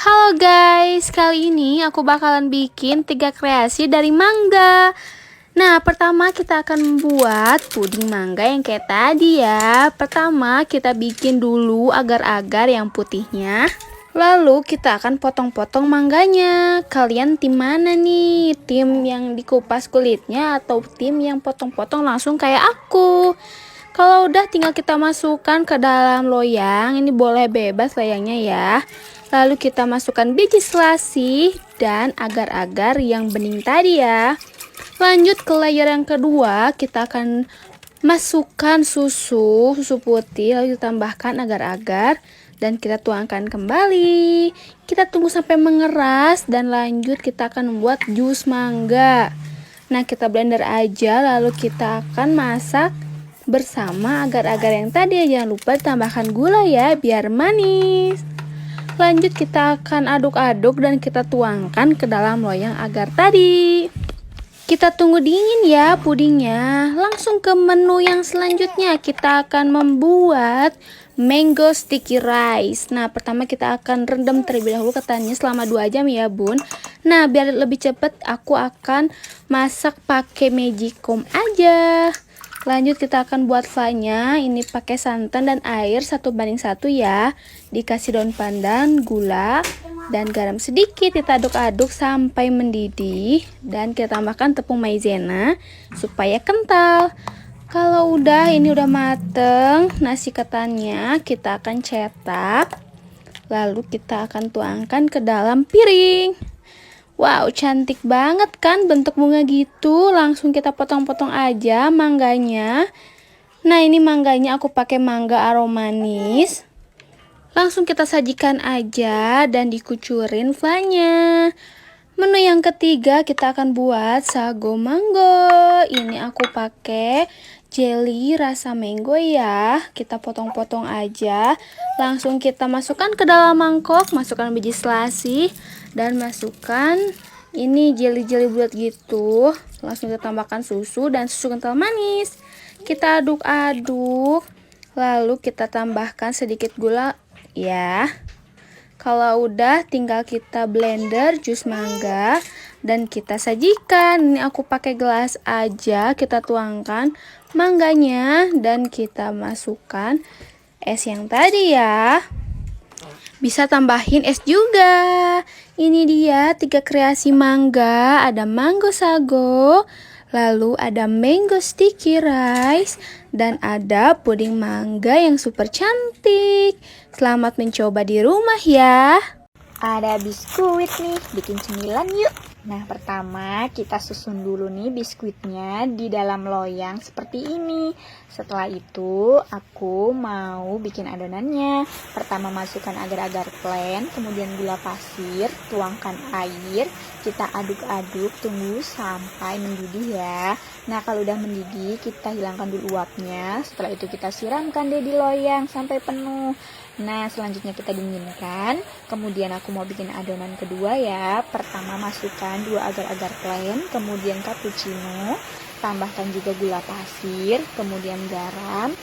Halo guys, kali ini aku bakalan bikin 3 kreasi dari mangga. Nah, pertama kita akan membuat puding mangga yang kayak tadi ya. Pertama kita bikin dulu agar-agar yang putihnya. Lalu kita akan potong-potong mangganya. Kalian tim mana nih? Tim yang dikupas kulitnya atau tim yang potong-potong langsung kayak aku? Kalau udah tinggal kita masukkan ke dalam loyang. Ini boleh bebas loyangnya ya. Lalu kita masukkan biji selasih dan agar-agar yang bening tadi ya. Lanjut ke layer yang kedua, kita akan masukkan susu putih, lalu ditambahkan agar-agar dan kita tuangkan kembali. Kita tunggu sampai mengeras dan lanjut kita akan membuat jus mangga. Nah, kita blender aja lalu kita akan masak bersama agar-agar yang tadi ya. Jangan lupa tambahkan gula ya biar manis. Lanjut kita akan aduk-aduk dan kita tuangkan ke dalam loyang agar tadi. Kita tunggu dingin ya pudingnya. Langsung ke menu yang selanjutnya, kita akan membuat mango sticky rice. Nah, pertama kita akan rendam terlebih dahulu ketannya selama 2 jam ya bun. Nah, biar lebih cepat aku akan masak pakai magicom aja. Lanjut kita akan buat fanya. Ini pakai santan dan air 1:1 ya. Dikasih daun pandan, gula, dan garam sedikit. Kita aduk-aduk sampai mendidih. Dan kita tambahkan tepung maizena supaya kental. Kalau ini udah mateng, nasi ketannya kita akan cetak. Lalu kita akan tuangkan ke dalam piring. Wow, cantik banget kan bentuk bunga gitu. Langsung kita potong-potong aja mangganya. Nah, ini mangganya aku pakai mangga aromanis. Langsung kita sajikan aja dan dikucurin flanya. Menu yang ketiga kita akan buat sago mango. Ini aku pakai jelly rasa mango ya. Kita potong-potong aja. Langsung kita masukkan ke dalam mangkok, masukkan biji selasih dan masukkan ini jelly-jelly bulat gitu. Langsung kita tambahkan susu dan susu kental manis. Kita aduk-aduk. Lalu kita tambahkan sedikit gula ya. Kalau udah tinggal kita blender jus mangga dan kita sajikan. Ini aku pakai gelas aja. Kita tuangkan mangganya dan kita masukkan es yang tadi ya. Bisa tambahin es juga. Ini dia 3 kreasi mangga. Ada mango sago, lalu ada mango sticky rice, dan ada puding mangga yang super cantik. Selamat mencoba di rumah ya. Ada biskuit nih, bikin cemilan yuk. Nah, pertama kita susun dulu nih biskuitnya di dalam loyang seperti ini. Setelah itu aku mau bikin adonannya. Pertama masukkan agar-agar plain, kemudian gula pasir, tuangkan air, kita aduk-aduk, tunggu sampai mendidih ya. Nah, kalau udah mendidih kita hilangkan dulu uapnya. Setelah itu kita siramkan deh di loyang sampai penuh. Nah, selanjutnya kita dinginkan. Kemudian aku mau bikin adonan kedua ya. Pertama masukkan 2 agar-agar plain, kemudian cappuccino, tambahkan juga gula pasir, kemudian garam.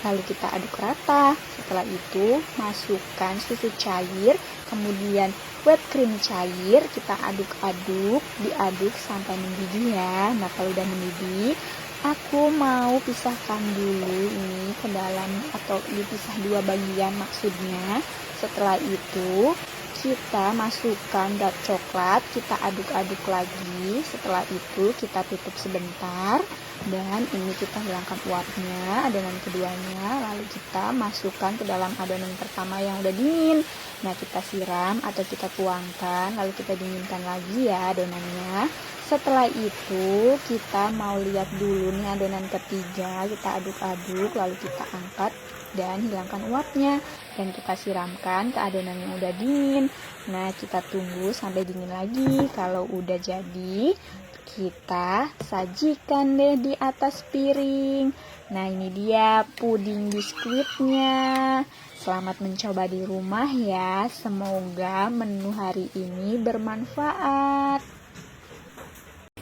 Lalu kita aduk rata. Setelah itu masukkan susu cair, kemudian whipped cream cair. Kita aduk-aduk, diaduk sampai mendidih ya. Nah, kalau udah mendidih, aku mau pisahkan dulu ini ke dalam atau dipisah 2 bagian maksudnya. Setelah itu kita masukkan dark coklat, kita aduk-aduk lagi. Setelah itu kita tutup sebentar dan ini kita hilangkan uapnya, adonan keduanya. Lalu kita masukkan ke dalam adonan pertama yang udah dingin. Nah, kita siram atau kita tuangkan, lalu kita dinginkan lagi ya adonannya. Setelah itu kita mau lihat dulu nih adonan ketiga. Kita aduk-aduk lalu kita angkat dan hilangkan uapnya dan kita siramkan ke adonan yang udah dingin. Nah, kita tunggu sampai dingin lagi. Kalau udah jadi, kita sajikan deh di atas piring. Nah, ini dia puding biskuitnya. Selamat mencoba di rumah ya. Semoga menu hari ini bermanfaat.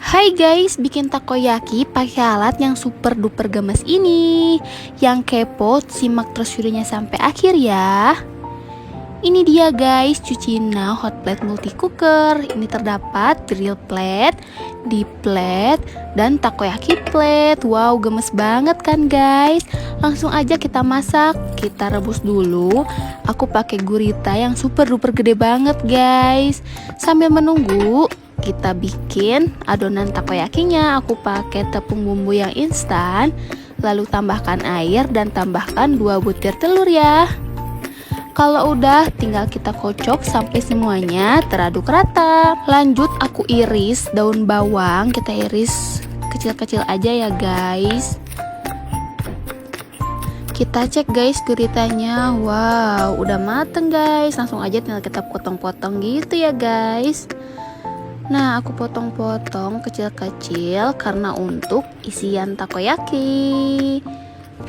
Hai guys, bikin takoyaki pakai alat yang super duper gemes ini. Yang kepo simak terus videonya sampai akhir ya. Ini dia guys, Cucina hot plate multi cooker. Ini terdapat grill plate, deep plate, dan takoyaki plate. Wow, gemes banget kan guys. Langsung aja kita masak. Kita rebus dulu. Aku pakai gurita yang super duper gede banget guys. Sambil menunggu, kita bikin adonan takoyakinya. Aku pakai tepung bumbu yang instan. Lalu tambahkan air dan tambahkan 2 butir telur ya. Kalau udah, tinggal kita kocok sampai semuanya teraduk rata. Lanjut aku iris daun bawang. Kita iris kecil-kecil aja ya guys. Kita cek guys guritanya. Wow, udah mateng guys. Langsung aja tinggal kita potong-potong gitu ya guys. Nah, aku potong-potong kecil-kecil karena untuk isian takoyaki.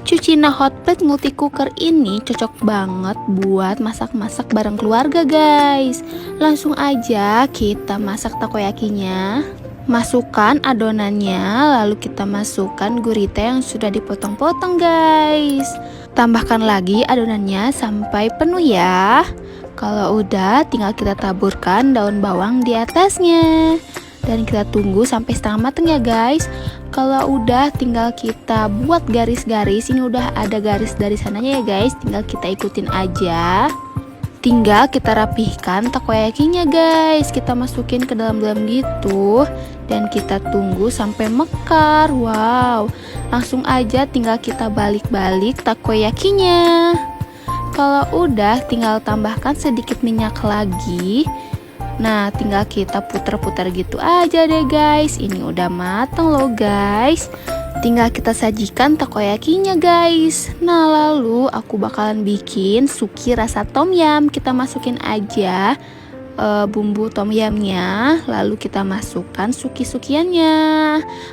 Cucina hot plate multi cooker ini cocok banget buat masak-masak bareng keluarga guys. Langsung aja kita masak takoyakinya. Masukkan adonannya, lalu kita masukkan gurita yang sudah dipotong-potong guys. Tambahkan lagi adonannya sampai penuh ya. Kalau udah, tinggal kita taburkan daun bawang di atasnya. Dan kita tunggu sampai setengah mateng ya guys. Kalau udah, tinggal kita buat garis-garis. Ini udah ada garis dari sananya ya guys. Tinggal kita ikutin aja. Tinggal kita rapihkan takoyakinya guys. Kita masukin ke dalam-dalam gitu. Dan kita tunggu sampai mekar. Wow, langsung aja tinggal kita balik-balik takoyakinya. Kalau udah, tinggal tambahkan sedikit minyak lagi. Nah, tinggal kita putar-putar gitu aja deh guys. Ini udah mateng loh guys. Tinggal kita sajikan takoyakinya guys. Nah, lalu aku bakalan bikin suki rasa tom yum. Kita masukin aja bumbu tom yumnya. Lalu kita masukkan suki-sukiannya.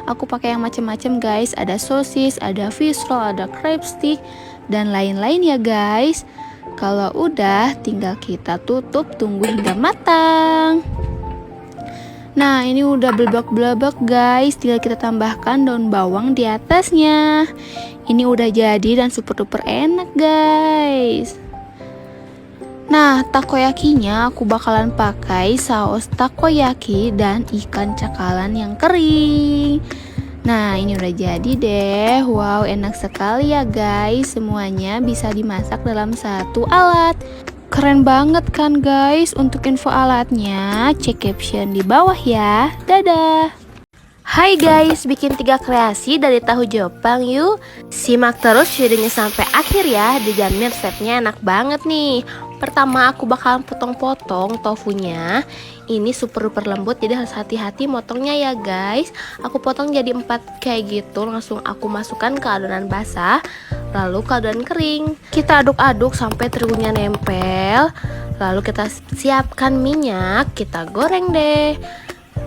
Aku pakai yang macem-macem guys. Ada sosis, ada fish roll, ada crab stick, dan lain-lain ya guys. Kalau udah, tinggal kita tutup, tunggu hingga matang. Nah, ini udah blebek-blebek guys. Tinggal kita tambahkan daun bawang di atasnya. Ini udah jadi dan super duper enak guys. Nah, takoyakinya aku bakalan pakai saus takoyaki dan ikan cakalang yang kering. Nah, ini udah jadi deh. Wow, enak sekali ya guys. Semuanya bisa dimasak dalam satu alat. Keren banget kan guys. Untuk info alatnya, cek caption di bawah ya. Dadah. Hai guys, bikin 3 kreasi dari tahu Jepang yuk. Simak terus videonya sampai akhir ya. Dijamin resepnya enak banget nih. Pertama, aku bakalan potong-potong tofunya. Ini super duper lembut, jadi harus hati-hati motongnya ya guys. Aku potong jadi 4 kayak gitu. Langsung aku masukkan ke adonan basah, lalu ke adonan kering. Kita aduk-aduk sampai terigunya nempel. Lalu kita siapkan minyak, kita goreng deh.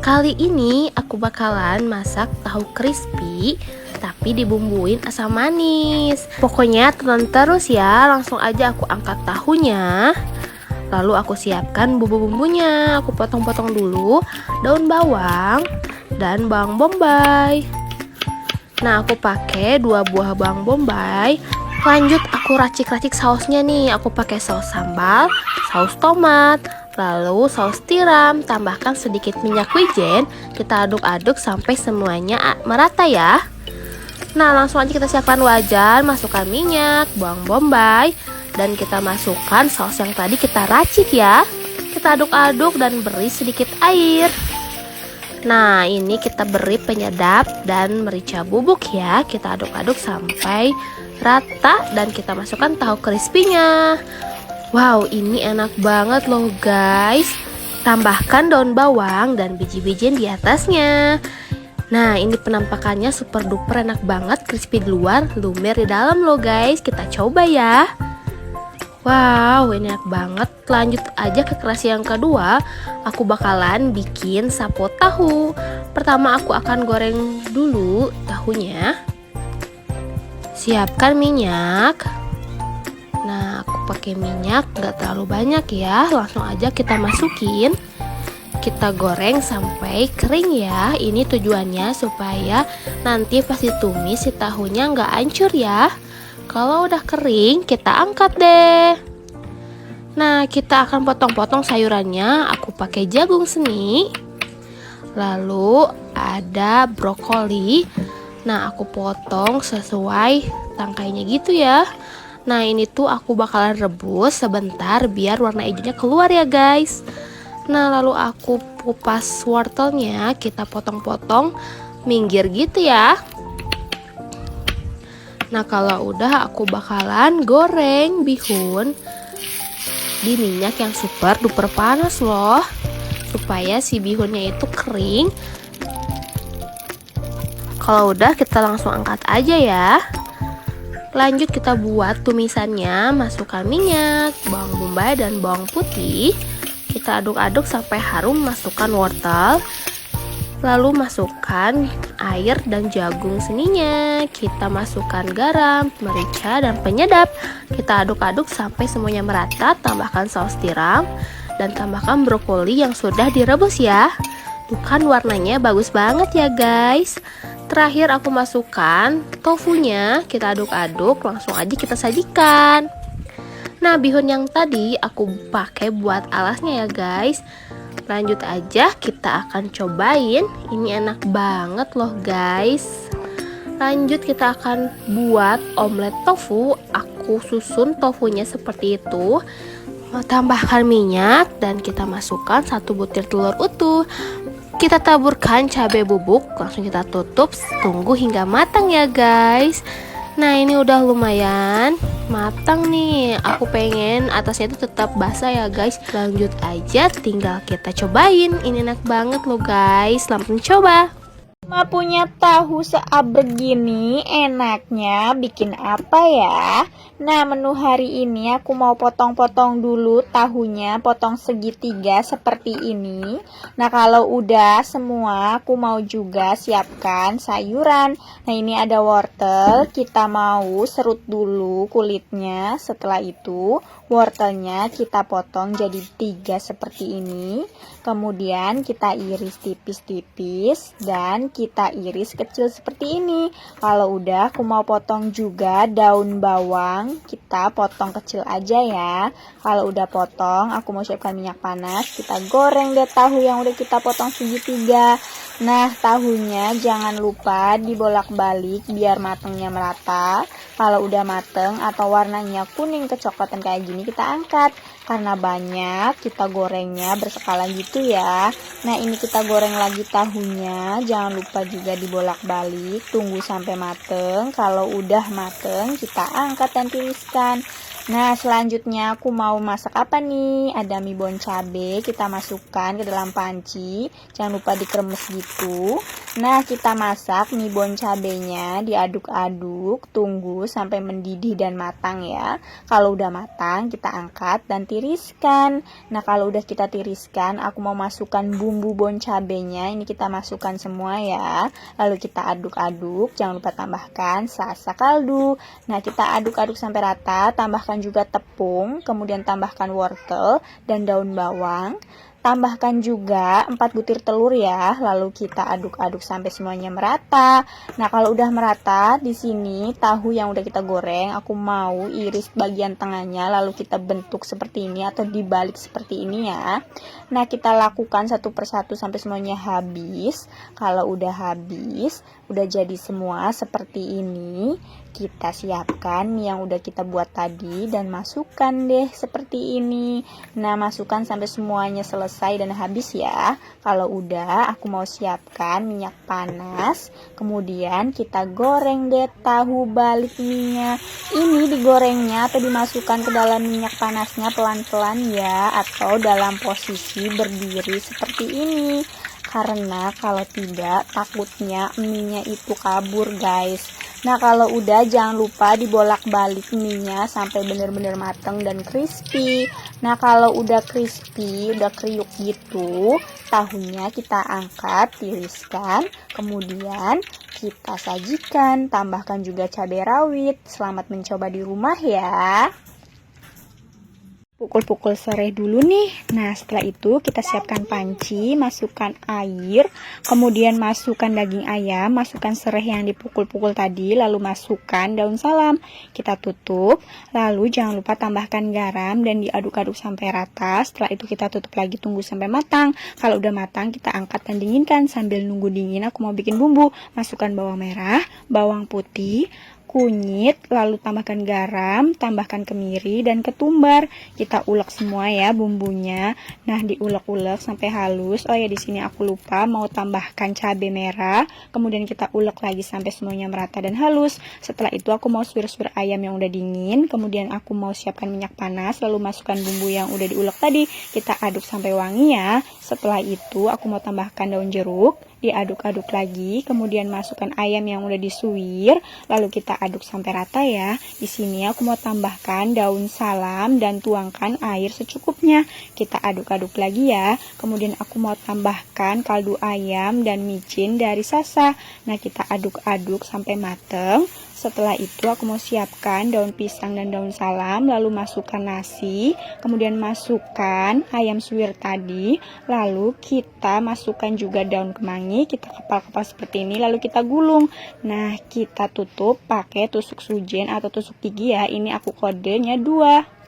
Kali ini aku bakalan masak tahu crispy, tapi dibumbuin asam manis. Pokoknya tonton terus ya. Langsung aja aku angkat tahunya. Lalu aku siapkan bumbu-bumbunya. Aku potong-potong dulu daun bawang dan bawang bombay. Nah, aku pakai 2 buah bawang bombay. Lanjut aku racik-racik sausnya nih. Aku pakai saus sambal, saus tomat, lalu saus tiram. Tambahkan sedikit minyak wijen. Kita aduk-aduk sampai semuanya merata ya. Nah, langsung aja kita siapkan wajan. Masukkan minyak, bawang bombay, dan kita masukkan saus yang tadi kita racik ya. Kita aduk-aduk dan beri sedikit air. Nah, ini kita beri penyedap dan merica bubuk ya. Kita aduk-aduk sampai rata dan kita masukkan tahu crispy-nya. Wow, ini enak banget loh guys. Tambahkan daun bawang dan biji-bijian di atasnya. Nah, ini penampakannya super duper enak banget. Crispy di luar, lumer di dalam loh guys. Kita coba ya. Wow, ini enak banget. Lanjut aja ke kreasi yang kedua. Aku bakalan bikin sapo tahu. Pertama aku akan goreng dulu tahunya. Siapkan minyak. Nah, aku pakai minyak gak terlalu banyak ya. Langsung aja kita masukin. Kita goreng sampai kering ya. Ini tujuannya supaya nanti pas ditumis si tahunya gak hancur ya. Kalau udah kering, kita angkat deh. Nah, kita akan potong-potong sayurannya. Aku pakai jagung seni. Lalu ada brokoli. Nah, aku potong sesuai tangkainya gitu ya. Nah, ini tuh aku bakalan rebus sebentar biar warna hijaunya keluar ya guys. Nah, lalu aku kupas wortelnya, kita potong-potong minggir gitu ya. Nah, kalau udah aku bakalan goreng bihun di minyak yang super duper panas loh, supaya si bihunnya itu kering. Kalau udah kita langsung angkat aja ya. Lanjut kita buat tumisannya, masukkan minyak, bawang bombay dan bawang putih. Kita aduk-aduk sampai harum, masukkan wortel. Lalu masukkan air dan jagung seninya. Kita masukkan garam, merica, dan penyedap. Kita aduk-aduk sampai semuanya merata. Tambahkan saus tiram dan tambahkan brokoli yang sudah direbus ya. Tuh kan warnanya bagus banget ya guys. Terakhir aku masukkan tofunya. Kita aduk-aduk, langsung aja kita sajikan. Nah, bihun yang tadi aku pakai buat alasnya ya guys. Lanjut aja, kita akan cobain. Ini enak banget loh guys. Lanjut kita akan buat omelet tofu. Aku susun tofunya seperti itu. Tambahkan minyak dan kita masukkan 1 butir telur utuh. Kita taburkan cabai bubuk, langsung kita tutup, tunggu hingga matang ya guys. Nah, ini udah lumayan matang nih. Aku pengen atasnya itu tetap basah ya guys. Lanjut aja, tinggal kita cobain. Ini enak banget loh guys. Selamat mencoba. Punya tahu seabrek gini, enaknya bikin apa ya? Nah, menu hari ini aku mau potong-potong dulu tahunya, potong segitiga seperti ini. Nah, kalau udah semua, aku mau juga siapkan sayuran. Nah, ini ada wortel, kita mau serut dulu kulitnya. Setelah itu, wortelnya kita potong jadi 3 seperti ini. Kemudian kita iris tipis-tipis dan kita iris kecil seperti ini. Kalau udah, aku mau potong juga daun bawang. Kita potong kecil aja ya. Kalau udah potong, aku mau siapkan minyak panas. Kita goreng deh tahu yang udah kita potong segitiga. Nah, tahunya jangan lupa dibolak-balik biar matangnya merata. Kalau udah mateng atau warnanya kuning kecoklatan kayak gini, kita angkat. Karena banyak, kita gorengnya berskala gitu ya. Nah, ini kita goreng lagi tahunya. Jangan lupa juga dibolak-balik. Tunggu sampai mateng. Kalau udah mateng, kita angkat dan tiriskan. Nah, selanjutnya aku mau masak apa nih? Ada mie bon cabe, kita masukkan ke dalam panci. Jangan lupa dikremes gitu. Nah, kita masak mie bon cabenya, diaduk-aduk, tunggu sampai mendidih dan matang ya. Kalau udah matang, kita angkat dan tiriskan. Nah, kalau udah kita tiriskan, aku mau masukkan bumbu bon cabenya. Ini kita masukkan semua ya. Lalu kita aduk-aduk, jangan lupa tambahkan sasa kaldu. Nah, kita aduk-aduk sampai rata, tambahkan juga tepung, kemudian tambahkan wortel dan daun bawang. Tambahkan juga 4 butir telur ya, lalu kita aduk-aduk sampai semuanya merata. Nah, kalau udah merata, di sini tahu yang udah kita goreng, aku mau iris bagian tengahnya, lalu kita bentuk seperti ini atau dibalik seperti ini ya. Nah, kita lakukan satu persatu sampai semuanya habis. Kalau udah habis, udah jadi semua seperti ini, kita siapkan yang udah kita buat tadi dan masukkan deh seperti ini. Nah, masukkan sampai semuanya selesai dan habis ya. Kalau udah, aku mau siapkan minyak panas. Kemudian kita goreng deh tahu balik minyak. Ini digorengnya atau dimasukkan ke dalam minyak panasnya pelan-pelan ya, atau dalam posisi berdiri seperti ini. Karena kalau tidak, takutnya mie-nya itu kabur guys. Nah, kalau udah jangan lupa dibolak-balik mie-nya sampai benar-benar matang dan crispy. Nah, kalau udah crispy, udah kriuk gitu, tahunya kita angkat, tiriskan, kemudian kita sajikan, tambahkan juga cabai rawit. Selamat mencoba di rumah ya. Pukul-pukul serai dulu nih. Nah, setelah itu kita siapkan panci, masukkan air, kemudian masukkan daging ayam, masukkan serai yang dipukul-pukul tadi, lalu masukkan daun salam. Kita tutup, lalu jangan lupa tambahkan garam dan diaduk-aduk sampai rata. Setelah itu kita tutup lagi, tunggu sampai matang. Kalau udah matang, kita angkat dan dinginkan. Sambil nunggu dingin, aku mau bikin bumbu. Masukkan bawang merah, bawang putih, kunyit, lalu tambahkan garam, tambahkan kemiri dan ketumbar. Kita ulek semua ya bumbunya. Nah, diulek-ulek sampai halus. Oh ya, di sini aku lupa mau tambahkan cabai merah. Kemudian kita ulek lagi sampai semuanya merata dan halus. Setelah itu aku mau suwir-suwir ayam yang udah dingin. Kemudian aku mau siapkan minyak panas, lalu masukkan bumbu yang udah diulek tadi. Kita aduk sampai wangi ya. Setelah itu aku mau tambahkan daun jeruk, diaduk-aduk lagi, kemudian masukkan ayam yang udah disuwir, lalu kita aduk sampai rata ya. Di sini aku mau tambahkan daun salam dan tuangkan air secukupnya. Kita aduk-aduk lagi ya. Kemudian aku mau tambahkan kaldu ayam dan micin dari Sasa. Nah, kita aduk-aduk sampai mateng. Setelah itu aku mau siapkan daun pisang dan daun salam, lalu masukkan nasi, kemudian masukkan ayam suwir tadi, lalu kita masukkan juga daun kemangi, kita kepal-kepal seperti ini, lalu kita gulung. Nah, kita tutup pakai tusuk sujen atau tusuk gigi ya, ini aku kodenya 2.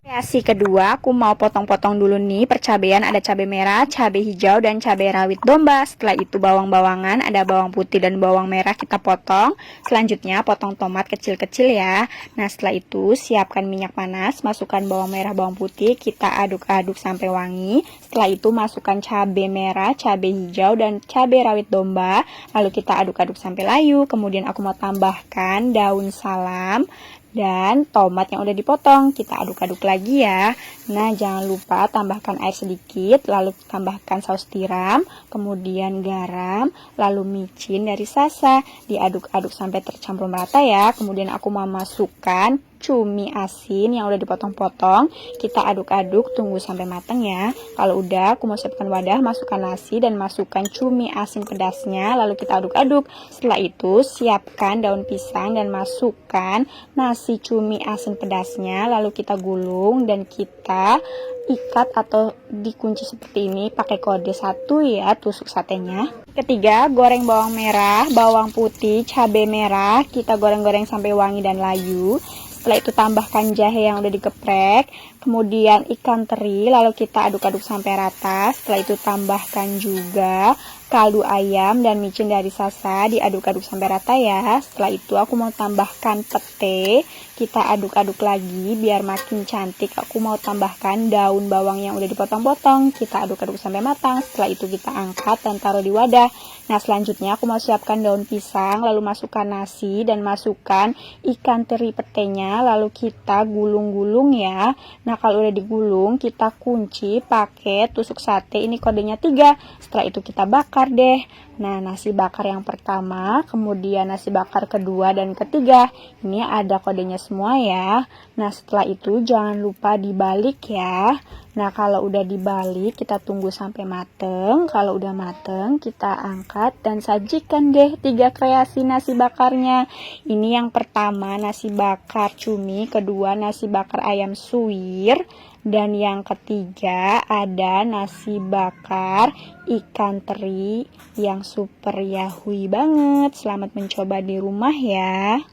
Kreasi kedua, aku mau potong-potong dulu nih percabean, ada cabai merah, cabai hijau, dan cabai rawit domba. Setelah itu bawang-bawangan, ada bawang putih dan bawang merah kita potong. Selanjutnya potong tomat kecil-kecil ya. Nah, setelah itu siapkan minyak panas, masukkan bawang merah, bawang putih, kita aduk-aduk sampai wangi. Setelah itu masukkan cabai merah, cabai hijau, dan cabai rawit domba. Lalu kita aduk-aduk sampai layu. Kemudian aku mau tambahkan daun salam dan tomat yang udah dipotong. Kita aduk-aduk lagi ya. Nah, jangan lupa tambahkan air sedikit, lalu tambahkan saus tiram, kemudian garam, lalu micin dari Sasa. Diaduk-aduk sampai tercampur merata ya. Kemudian aku mau masukkan cumi asin yang udah dipotong-potong. Kita aduk-aduk, tunggu sampai matang ya. Kalau udah, aku mau siapkan wadah, masukkan nasi dan masukkan cumi asin pedasnya, lalu kita aduk-aduk. Setelah itu siapkan daun pisang dan masukkan nasi cumi asin pedasnya, lalu kita gulung dan kita ikat atau dikunci seperti ini pakai kode 1 ya, tusuk satenya. Ketiga, goreng bawang merah, bawang putih, cabai merah, kita goreng-goreng sampai wangi dan layu. Setelah itu tambahkan jahe yang udah dikeprek, kemudian ikan teri, lalu kita aduk-aduk sampai rata. Setelah itu tambahkan juga kaldu ayam dan micin dari Sasa, diaduk-aduk sampai rata ya. Setelah itu aku mau tambahkan pete, kita aduk-aduk lagi biar makin cantik. Aku mau tambahkan daun bawang yang udah dipotong-potong, kita aduk-aduk sampai matang. Setelah itu kita angkat dan taruh di wadah. Nah, selanjutnya aku mau siapkan daun pisang, lalu masukkan nasi dan masukkan ikan teri petenya, lalu kita gulung-gulung ya. Nah, kalau udah digulung, kita kunci pakai tusuk sate, ini kodenya 3. Setelah itu kita bakar deh. Nah, nasi bakar yang pertama, kemudian nasi bakar kedua dan ketiga, ini ada kodenya semua ya. Nah, setelah itu jangan lupa dibalik ya. Nah, kalau udah dibalik, kita tunggu sampai mateng. Kalau udah mateng, kita angkat dan sajikan deh 3 kreasi nasi bakarnya. Ini yang pertama nasi bakar cumi, kedua nasi bakar ayam suwir, dan yang ketiga ada nasi bakar ikan teri yang super yahui banget. Selamat mencoba di rumah ya.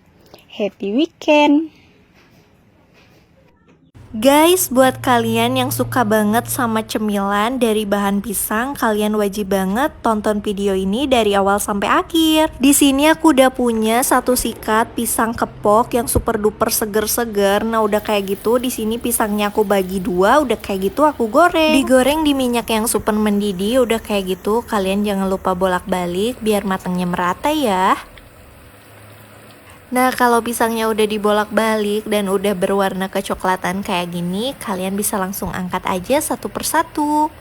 Happy weekend. Guys, buat kalian yang suka banget sama cemilan dari bahan pisang, kalian wajib banget tonton video ini dari awal sampai akhir. Di sini aku udah punya 1 sikat pisang kepok yang super duper seger-seger. Nah, udah kayak gitu, di sini pisangnya aku bagi 2, udah kayak gitu aku goreng. Digoreng di minyak yang super mendidih, udah kayak gitu. Kalian jangan lupa bolak-balik biar matangnya merata ya. Nah, kalau pisangnya udah dibolak-balik dan udah berwarna kecoklatan kayak gini, kalian bisa langsung angkat aja satu persatu.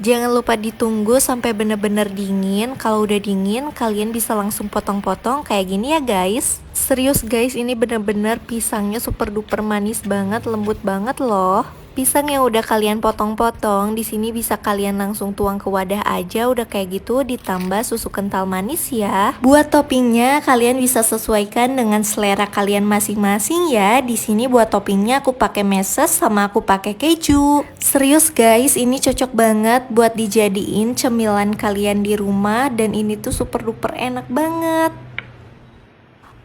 Jangan lupa ditunggu sampai bener-bener dingin. Kalau udah dingin, kalian bisa langsung potong-potong kayak gini ya guys. Serius guys, ini bener-bener pisangnya super duper manis banget, lembut banget loh. Pisang yang udah kalian potong-potong, di sini bisa kalian langsung tuang ke wadah aja, udah kayak gitu ditambah susu kental manis ya. Buat toppingnya kalian bisa sesuaikan dengan selera kalian masing-masing ya. Di sini buat toppingnya aku pakai meses sama aku pakai keju. Serius guys, ini cocok banget buat dijadiin cemilan kalian di rumah dan ini tuh super duper enak banget.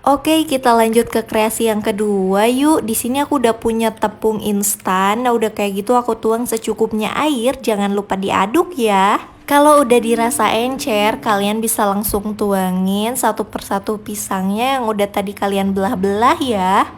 Oke, kita lanjut ke kreasi yang kedua yuk. Di sini aku udah punya tepung instan. Nah, udah kayak gitu aku tuang secukupnya air, jangan lupa diaduk ya. Kalau udah dirasa encer, kalian bisa langsung tuangin satu persatu pisangnya yang udah tadi kalian belah-belah ya.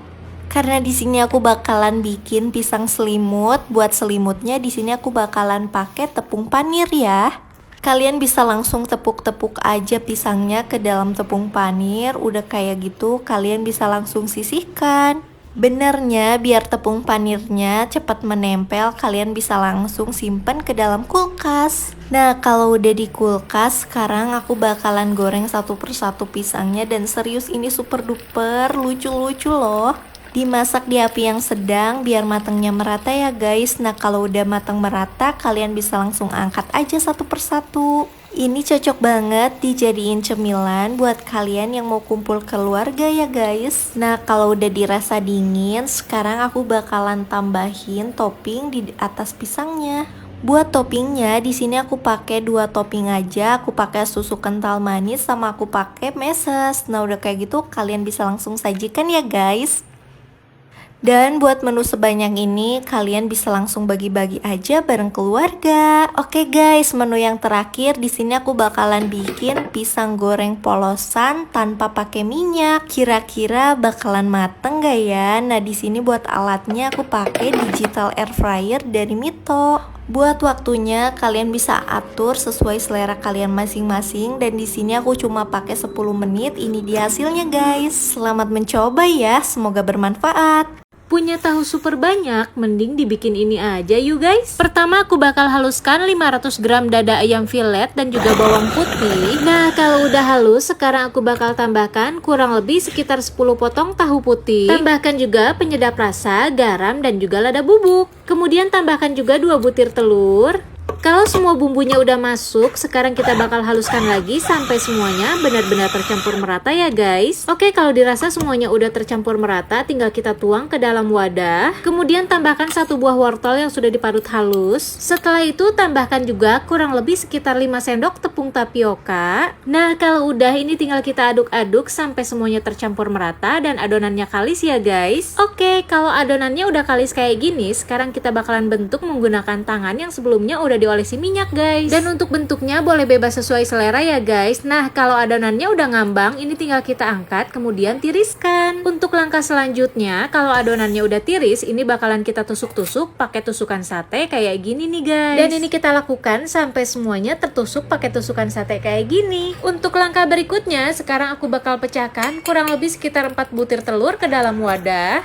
Karena di sini aku bakalan bikin pisang selimut. Buat selimutnya di sini aku bakalan pakai tepung panir ya. Kalian bisa langsung tepuk-tepuk aja pisangnya ke dalam tepung panir. Udah kayak gitu kalian bisa langsung sisihkan. Benernya biar tepung panirnya cepat menempel, kalian bisa langsung simpen ke dalam kulkas. Nah, kalau udah di kulkas, sekarang aku bakalan goreng satu persatu pisangnya. Dan serius ini super duper lucu-lucu loh. Dimasak di api yang sedang biar matangnya merata ya guys. Nah, kalau udah matang merata, kalian bisa langsung angkat aja satu persatu. Ini cocok banget dijadiin cemilan buat kalian yang mau kumpul keluarga ya guys. Nah, kalau udah dirasa dingin, sekarang aku bakalan tambahin topping di atas pisangnya. Buat toppingnya di sini aku pakai 2 topping aja. Aku pakai susu kental manis sama aku pakai meses. Nah, udah kayak gitu kalian bisa langsung sajikan ya guys. Dan buat menu sebanyak ini kalian bisa langsung bagi-bagi aja bareng keluarga. Oke guys, menu yang terakhir di sini aku bakalan bikin pisang goreng polosan tanpa pakai minyak. Kira-kira bakalan mateng gak ya? Nah, di sini buat alatnya aku pakai digital air fryer dari Mito. Buat waktunya kalian bisa atur sesuai selera kalian masing-masing dan di sini aku cuma pakai 10 menit. Ini dia hasilnya guys. Selamat mencoba ya, semoga bermanfaat. Punya tahu super banyak, mending dibikin ini aja yuk guys. Pertama aku bakal haluskan 500 gram dada ayam filet dan juga bawang putih. Nah, kalau udah halus, sekarang aku bakal tambahkan kurang lebih sekitar 10 potong tahu putih. Tambahkan juga penyedap rasa, garam dan juga lada bubuk. Kemudian tambahkan juga 2 butir telur. Kalau semua bumbunya udah masuk, sekarang kita bakal haluskan lagi sampai semuanya benar-benar tercampur merata ya guys. Oke, kalau dirasa semuanya udah tercampur merata, tinggal kita tuang ke dalam wadah. Kemudian tambahkan 1 buah wortel yang sudah diparut halus. Setelah itu tambahkan juga kurang lebih sekitar 5 sendok tepung tapioka. Nah, kalau udah ini tinggal kita aduk-aduk sampai semuanya tercampur merata dan adonannya kalis ya guys. Oke, kalau adonannya udah kalis kayak gini, sekarang kita bakalan bentuk menggunakan tangan yang sebelumnya udah diolesi minyak guys. Dan untuk bentuknya boleh bebas sesuai selera ya guys. Nah, kalau adonannya udah ngambang, ini tinggal kita angkat kemudian tiriskan. Untuk langkah selanjutnya, kalau adonannya udah tiris, ini bakalan kita tusuk-tusuk pakai tusukan sate kayak gini nih guys. Dan ini kita lakukan sampai semuanya tertusuk pakai tusukan sate kayak gini. Untuk langkah berikutnya, sekarang aku bakal pecahkan kurang lebih sekitar 4 butir telur ke dalam wadah.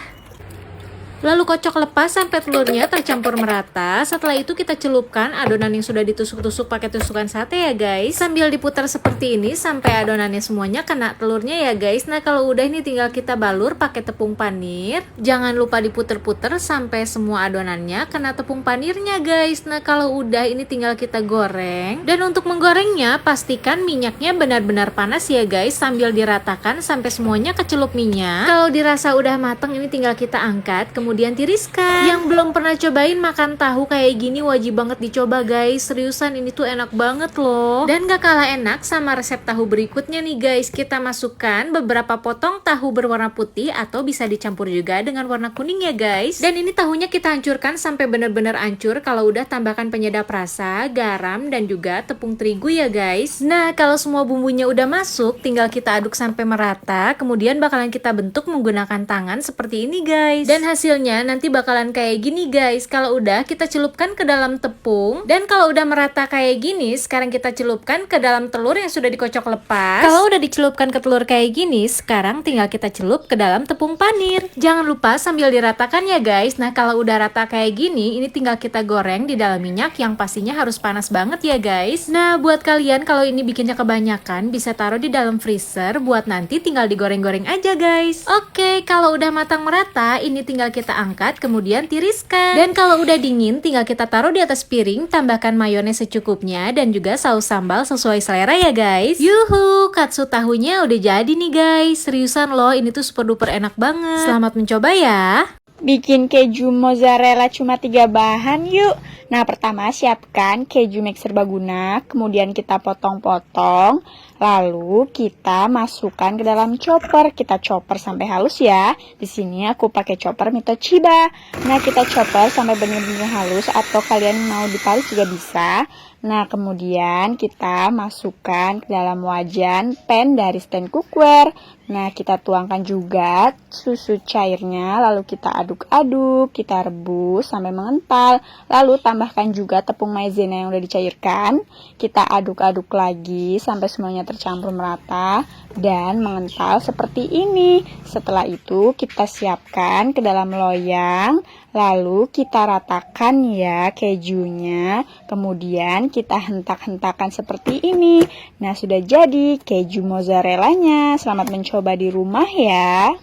Lalu kocok lepas sampai telurnya tercampur merata. Setelah itu kita celupkan adonan yang sudah ditusuk-tusuk pakai tusukan sate ya guys. Sambil diputar seperti ini sampai adonannya semuanya kena telurnya ya guys. Nah, kalau udah ini tinggal kita balur pakai tepung panir. Jangan lupa diputer-puter sampai semua adonannya kena tepung panirnya guys. Nah, kalau udah ini tinggal kita goreng. Dan untuk menggorengnya pastikan minyaknya benar-benar panas ya guys. Sambil diratakan sampai semuanya kecelup minyak. Kalau dirasa udah mateng ini tinggal kita angkat kemudian tiriskan. Yang belum pernah cobain makan tahu kayak gini wajib banget dicoba guys. Seriusan ini tuh enak banget loh. Dan gak kalah enak sama resep tahu berikutnya nih guys. Kita masukkan beberapa potong tahu berwarna putih atau bisa dicampur juga dengan warna kuning ya guys. Dan ini tahunya kita hancurkan sampai benar-benar hancur. Kalau udah tambahkan penyedap rasa, garam dan juga tepung terigu ya guys. Nah, kalau semua bumbunya udah masuk, tinggal kita aduk sampai merata. Kemudian bakalan kita bentuk menggunakan tangan seperti ini guys. Dan hasilnya nanti bakalan kayak gini guys. Kalau udah kita celupkan ke dalam tepung. Dan kalau udah merata kayak gini, sekarang kita celupkan ke dalam telur yang sudah dikocok lepas. Kalau udah dicelupkan ke telur kayak gini, sekarang tinggal kita celup ke dalam tepung panir. Jangan lupa sambil diratakan ya guys. Nah, kalau udah rata kayak gini, ini tinggal kita goreng di dalam minyak yang pastinya harus panas banget ya guys. Nah, buat kalian kalau ini bikinnya kebanyakan, bisa taruh di dalam freezer buat nanti tinggal digoreng-goreng aja guys. Oke, kalau udah matang merata, ini tinggal kita kita angkat kemudian tiriskan. Dan kalau udah dingin tinggal kita taruh di atas piring, tambahkan mayones secukupnya dan juga saus sambal sesuai selera ya guys. Yuhu, katsu tahunya udah jadi nih guys. Seriusan loh, ini tuh super duper enak banget. Selamat mencoba ya. Bikin keju mozzarella cuma 3 bahan yuk. Nah, pertama siapkan keju mix serbaguna, kemudian kita potong-potong, lalu kita masukkan ke dalam chopper. Kita chopper sampai halus ya. Di sini aku pakai chopper Mito Chiba. Nah, kita chopper sampai benar-benar halus atau kalian mau diparut juga bisa. Nah, kemudian kita masukkan ke dalam wajan pan dari stand cookware. Nah, kita tuangkan juga susu cairnya, lalu kita aduk-aduk, kita rebus sampai mengental. Lalu tambahkan juga tepung maizena yang udah dicairkan. Kita aduk-aduk lagi sampai semuanya tercampur merata dan mengental seperti ini. Setelah itu kita siapkan ke dalam loyang, lalu kita ratakan ya kejunya. Kemudian kita hentak-hentakan seperti ini. Nah, sudah jadi keju mozzarellanya. Selamat mencoba di rumah ya.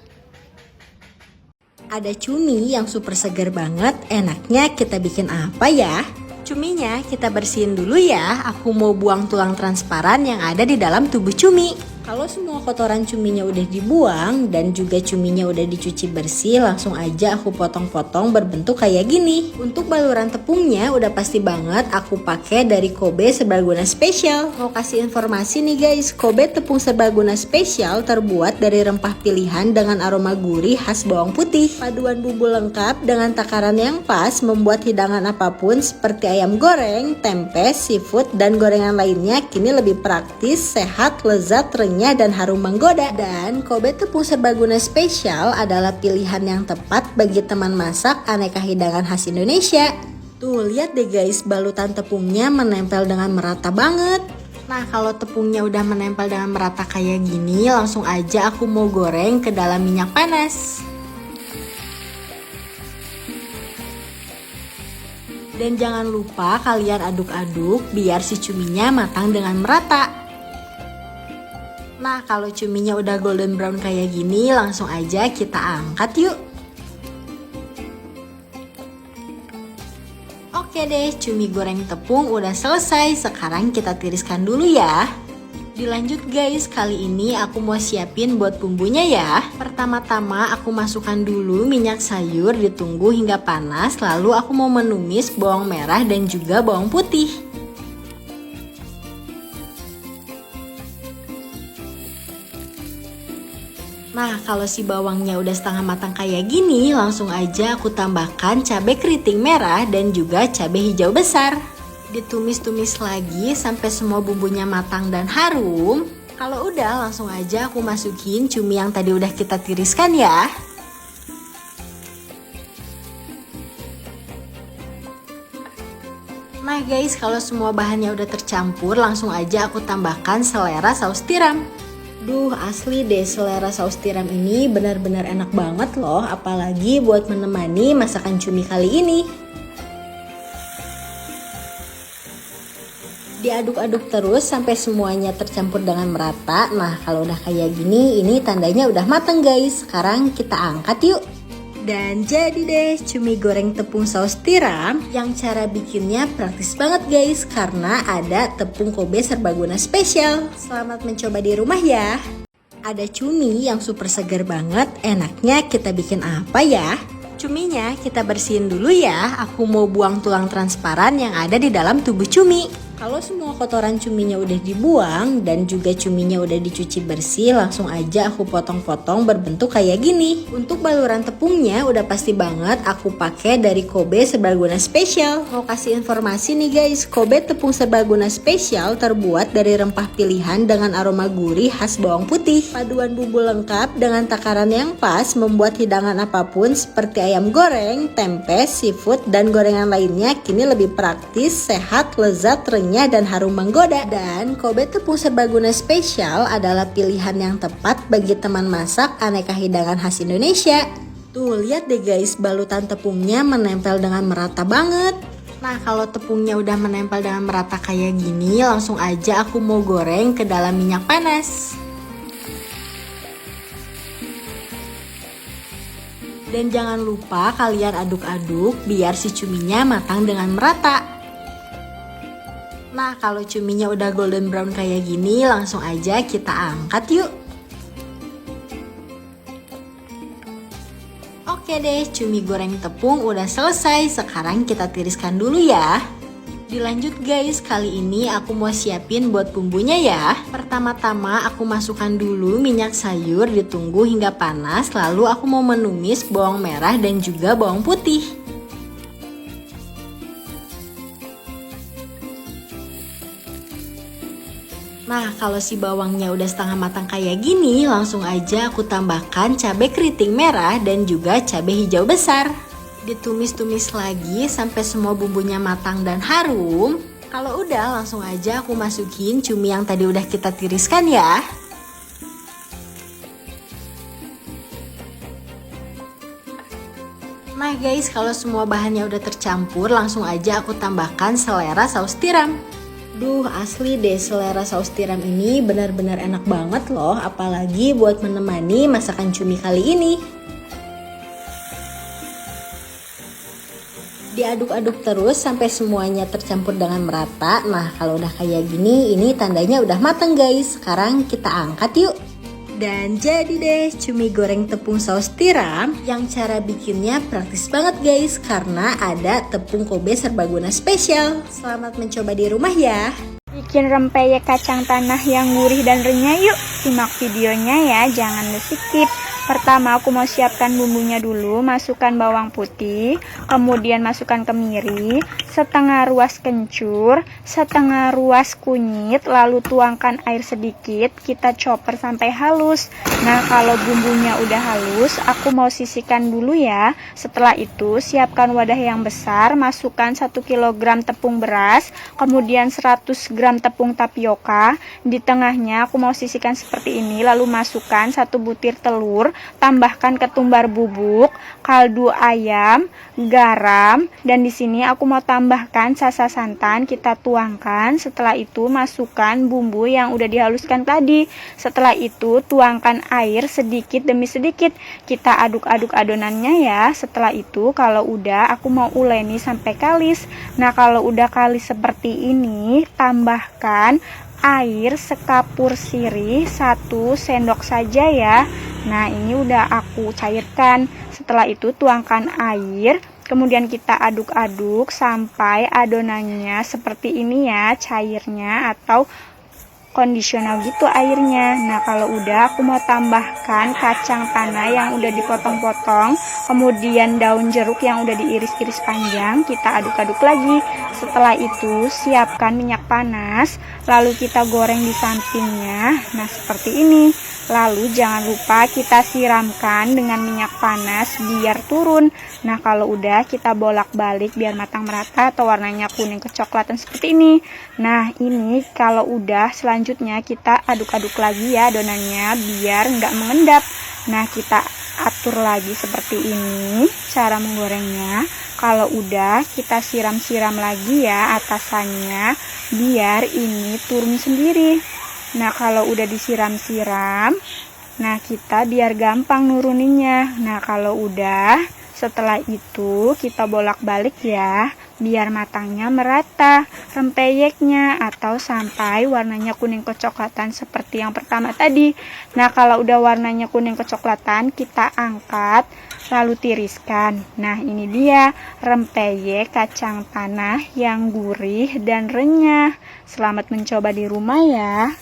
Ada cumi yang super segar banget, enaknya kita bikin apa ya? Cuminya kita bersihin dulu ya, aku mau buang tulang transparan yang ada di dalam tubuh cumi. Kalau semua kotoran cuminya udah dibuang dan juga cuminya udah dicuci bersih, langsung aja aku potong-potong berbentuk kayak gini. Untuk baluran tepungnya udah pasti banget aku pakai dari Kobe Serbaguna Special. Mau kasih informasi nih guys, Kobe tepung serbaguna spesial terbuat dari rempah pilihan dengan aroma gurih khas bawang putih. Paduan bumbu lengkap dengan takaran yang pas membuat hidangan apapun seperti ayam goreng, tempe, seafood, dan gorengan lainnya kini lebih praktis, sehat, lezat, renyah, dan harum menggoda. Dan Kobe tepung serbaguna spesial adalah pilihan yang tepat bagi teman masak aneka hidangan khas Indonesia. Tuh lihat deh guys, balutan tepungnya menempel dengan merata banget. Nah, kalau tepungnya udah menempel dengan merata kayak gini, langsung aja aku mau goreng ke dalam minyak panas. Dan jangan lupa kalian aduk-aduk biar si cuminya matang dengan merata. Nah, kalau cuminya udah golden brown kayak gini, langsung aja kita angkat yuk. Oke deh, cumi goreng tepung udah selesai. Sekarang kita tiriskan dulu ya. Dilanjut guys, kali ini aku mau siapin buat bumbunya ya. Pertama-tama aku masukkan dulu minyak sayur, ditunggu hingga panas. Lalu aku mau menumis bawang merah dan juga bawang putih. Nah, kalau si bawangnya udah setengah matang kayak gini, langsung aja aku tambahkan cabai keriting merah dan juga cabai hijau besar. Ditumis-tumis lagi sampai semua bumbunya matang dan harum. Kalau udah, langsung aja aku masukin cumi yang tadi udah kita tiriskan ya. Nah guys, kalau semua bahannya udah tercampur, langsung aja aku tambahkan selera saus tiram. Duh, asli deh, selera saus tiram ini benar-benar enak banget loh, apalagi buat menemani masakan cumi kali ini. Diaduk-aduk terus sampai semuanya tercampur dengan merata. Nah, kalau udah kayak gini, ini tandanya udah mateng guys. Sekarang kita angkat yuk. Dan jadi deh cumi goreng tepung saus tiram yang cara bikinnya praktis banget guys, karena ada tepung Kobe serbaguna spesial. Selamat mencoba di rumah ya. Ada cumi yang super segar banget, enaknya kita bikin apa ya? Cuminya kita bersihin dulu ya, aku mau buang tulang transparan yang ada di dalam tubuh cumi. Kalau semua kotoran cuminya udah dibuang dan juga cuminya udah dicuci bersih, langsung aja aku potong-potong berbentuk kayak gini. Untuk baluran tepungnya udah pasti banget aku pakai dari Kobe Serbaguna Special. Mau kasih informasi nih guys, Kobe tepung serbaguna spesial terbuat dari rempah pilihan dengan aroma gurih khas bawang putih. Paduan bumbu lengkap dengan takaran yang pas membuat hidangan apapun seperti ayam goreng, tempe, seafood, dan gorengan lainnya kini lebih praktis, sehat, lezat, renyah, dan harum menggoda. Dan Kobe tepung serbaguna spesial adalah pilihan yang tepat bagi teman masak aneka hidangan khas Indonesia. Tuh lihat deh guys, balutan tepungnya menempel dengan merata banget. Nah, kalau tepungnya udah menempel dengan merata kayak gini, langsung aja aku mau goreng ke dalam minyak panas. Dan jangan lupa kalian aduk-aduk biar si cuminya matang dengan merata. Nah, kalau cuminya udah golden brown kayak gini, langsung aja kita angkat yuk. Oke deh, cumi goreng tepung udah selesai. Sekarang kita tiriskan dulu ya. Dilanjut guys, kali ini aku mau siapin buat bumbunya ya. Pertama-tama aku masukkan dulu minyak sayur, ditunggu hingga panas. Lalu aku mau menumis bawang merah dan juga bawang putih. Nah, kalau si bawangnya udah setengah matang kayak gini, langsung aja aku tambahkan cabai keriting merah dan juga cabai hijau besar. Ditumis-tumis lagi sampai semua bumbunya matang dan harum. Kalau udah, langsung aja aku masukin cumi yang tadi udah kita tiriskan ya. Nah guys, kalau semua bahannya udah tercampur, langsung aja aku tambahkan selera saus tiram. Duh, asli deh, selera saus tiram ini benar-benar enak banget loh, apalagi buat menemani masakan cumi kali ini. Diaduk-aduk terus sampai semuanya tercampur dengan merata. Nah, kalau udah kayak gini, ini tandanya udah mateng guys. Sekarang kita angkat yuk. Dan jadi deh cumi goreng tepung saus tiram, yang cara bikinnya praktis banget guys, karena ada tepung Kobe serbaguna spesial. Selamat mencoba di rumah ya. Bikin rempeyek kacang tanah yang gurih dan renyah yuk. Simak videonya ya, jangan di-skip. Pertama aku mau siapkan bumbunya dulu. Masukkan bawang putih, kemudian masukkan kemiri, setengah ruas kencur, setengah ruas kunyit, lalu tuangkan air sedikit. Kita chopper sampai halus. Nah, kalau bumbunya udah halus, aku mau sisihkan dulu ya. Setelah itu siapkan wadah yang besar, masukkan 1 kg tepung beras, kemudian 100 gram tepung tapioka. Di tengahnya aku mau sisihkan seperti ini, lalu masukkan 1 butir telur, tambahkan ketumbar bubuk, kaldu ayam, garam, dan di sini aku mau tambahkan sasa santan. Kita tuangkan. Setelah itu masukkan bumbu yang udah dihaluskan tadi. Setelah itu tuangkan air sedikit demi sedikit. Kita aduk-aduk adonannya ya. Setelah itu kalau udah, aku mau uleni sampai kalis. Nah, kalau udah kalis seperti ini, tambahkan air sekapur sirih 1 sendok saja ya. Nah, ini udah aku cairkan. Setelah itu tuangkan air, kemudian kita aduk-aduk sampai adonannya seperti ini ya, cairnya atau kondisional gitu airnya. Nah, kalau udah, aku mau tambahkan kacang tanah yang udah dipotong-potong, kemudian daun jeruk yang udah diiris-iris panjang. Kita aduk-aduk lagi. Setelah itu siapkan minyak panas, lalu kita goreng di sampingnya. Nah, seperti ini. Lalu jangan lupa kita siramkan dengan minyak panas biar turun. Nah, kalau udah, kita bolak-balik biar matang merata atau warnanya kuning kecoklatan seperti ini. Nah, ini kalau udah, selanjutnya kita aduk-aduk lagi ya adonannya biar nggak mengendap. Nah, kita atur lagi seperti ini cara menggorengnya. Kalau udah, kita siram-siram lagi ya atasannya biar ini turun sendiri. Nah, kalau udah disiram-siram, nah kita biar gampang nuruninnya. Nah, kalau udah, setelah itu kita bolak-balik ya biar matangnya merata rempeyeknya atau sampai warnanya kuning kecoklatan seperti yang pertama tadi. Nah, kalau udah warnanya kuning kecoklatan, kita angkat lalu tiriskan. Nah, ini dia rempeyek kacang tanah yang gurih dan renyah. Selamat mencoba di rumah ya.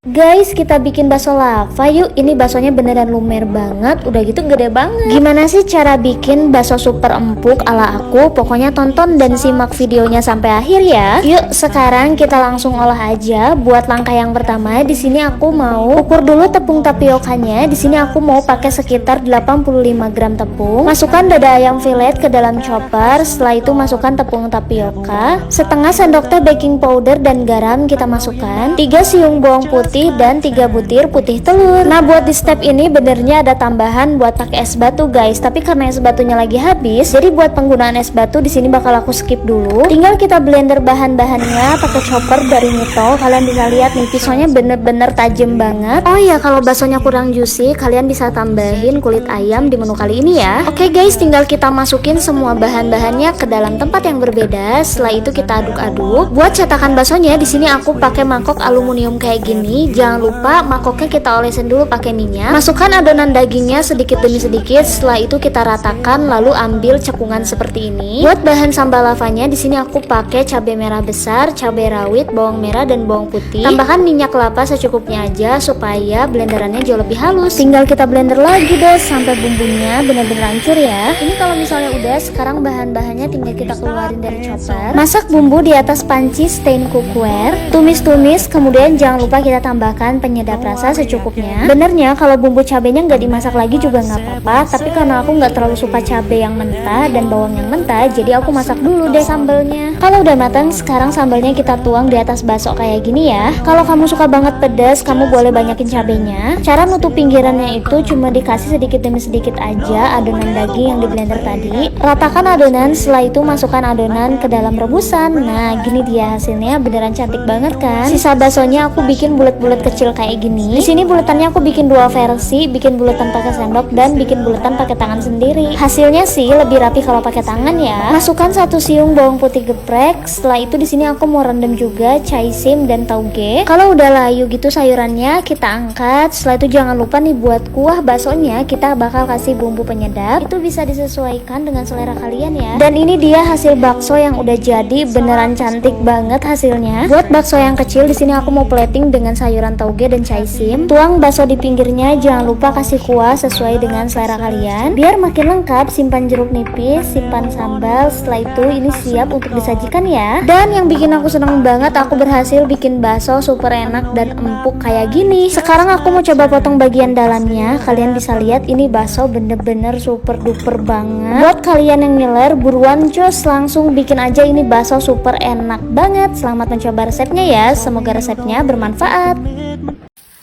Guys, kita bikin bakso lava yuk. Ini baksonya beneran lumer banget, udah gitu gede banget. Gimana sih cara bikin bakso super empuk ala aku? Pokoknya tonton dan simak videonya sampai akhir ya. Yuk, sekarang kita langsung olah aja. Buat langkah yang pertama, di sini aku mau ukur dulu tepung tapiokanya. Di sini aku mau pakai sekitar 85 gram tepung. Masukkan dada ayam fillet ke dalam chopper. Setelah itu masukkan tepung tapioka, setengah sendok teh baking powder dan garam kita masukkan, 3 siung bawang putih putih dan 3 butir putih telur. Nah, buat di step ini benernya ada tambahan buat pakai es batu guys, tapi karena es batunya lagi habis, jadi buat penggunaan es batu di sini bakal aku skip dulu. Tinggal kita blender bahan-bahannya pakai chopper dari Mito. Kalian bisa lihat nih, pisaunya bener-bener tajam banget. Oh iya, kalau baksonya kurang juicy, kalian bisa tambahin kulit ayam di menu kali ini ya. Oke guys, tinggal kita masukin semua bahan-bahannya ke dalam tempat yang berbeda. Setelah itu kita aduk-aduk. Buat cetakan baksonya di sini aku pakai mangkok aluminium kayak gini. Jangan lupa mangkoknya kita olesin dulu pakai minyak. Masukkan adonan dagingnya sedikit demi sedikit. Setelah itu kita ratakan, lalu ambil cekungan seperti ini. Buat bahan sambal lavanya di sini aku pakai cabai merah besar, cabai rawit, bawang merah dan bawang putih. Tambahkan minyak kelapa secukupnya aja supaya blenderannya jauh lebih halus. Tinggal kita blender lagi deh sampai bumbunya benar-benar hancur ya. Ini kalau misalnya udah, sekarang bahan-bahannya tinggal kita keluarin dari chopper. Masak bumbu di atas panci stain cookware. Tumis-tumis, kemudian jangan lupa kita tambahkan penyedap rasa secukupnya. Benernya kalau bumbu cabenya nggak dimasak lagi juga nggak apa-apa, tapi karena aku nggak terlalu suka cabai yang mentah dan bawang yang mentah, jadi aku masak dulu deh sambalnya. Kalau udah matang, sekarang sambalnya kita tuang di atas bakso kayak gini ya. Kalau kamu suka banget pedas, kamu boleh banyakin cabenya. Cara nutup pinggirannya itu cuma dikasih sedikit demi sedikit aja adonan daging yang di blender tadi. Ratakan adonan, setelah itu masukkan adonan ke dalam rebusan. Nah, gini dia hasilnya, beneran cantik banget kan? Sisa baksonya aku bikin bulat-bulat kecil kayak gini. Di sini buletannya aku bikin dua versi, bikin buletan pakai sendok dan bikin buletan pakai tangan sendiri. Hasilnya sih lebih rapi kalau pakai tangan ya. Masukkan 1 siung bawang putih geprek. Setelah itu di sini aku mau rendam juga caisim dan tauge. Kalau udah layu gitu sayurannya, kita angkat. Setelah itu jangan lupa nih buat kuah baksonya kita bakal kasih bumbu penyedap. Itu bisa disesuaikan dengan selera kalian ya. Dan ini dia hasil bakso yang udah jadi, beneran cantik banget hasilnya. Buat bakso yang kecil di sini aku mau plating dengan sayuran tauge dan caisim. Tuang bakso di pinggirnya, jangan lupa kasih kuah sesuai dengan selera kalian. Biar makin lengkap, simpan jeruk nipis, simpan sambal. Setelah itu ini siap untuk disajikan ya. Dan yang bikin aku seneng banget, aku berhasil bikin bakso super enak dan empuk kayak gini. Sekarang aku mau coba potong bagian dalamnya. Kalian bisa lihat ini bakso bener-bener super duper banget. Buat kalian yang ngiler, buruan cus, langsung bikin aja ini bakso super enak banget. Selamat mencoba resepnya ya. Semoga resepnya bermanfaat.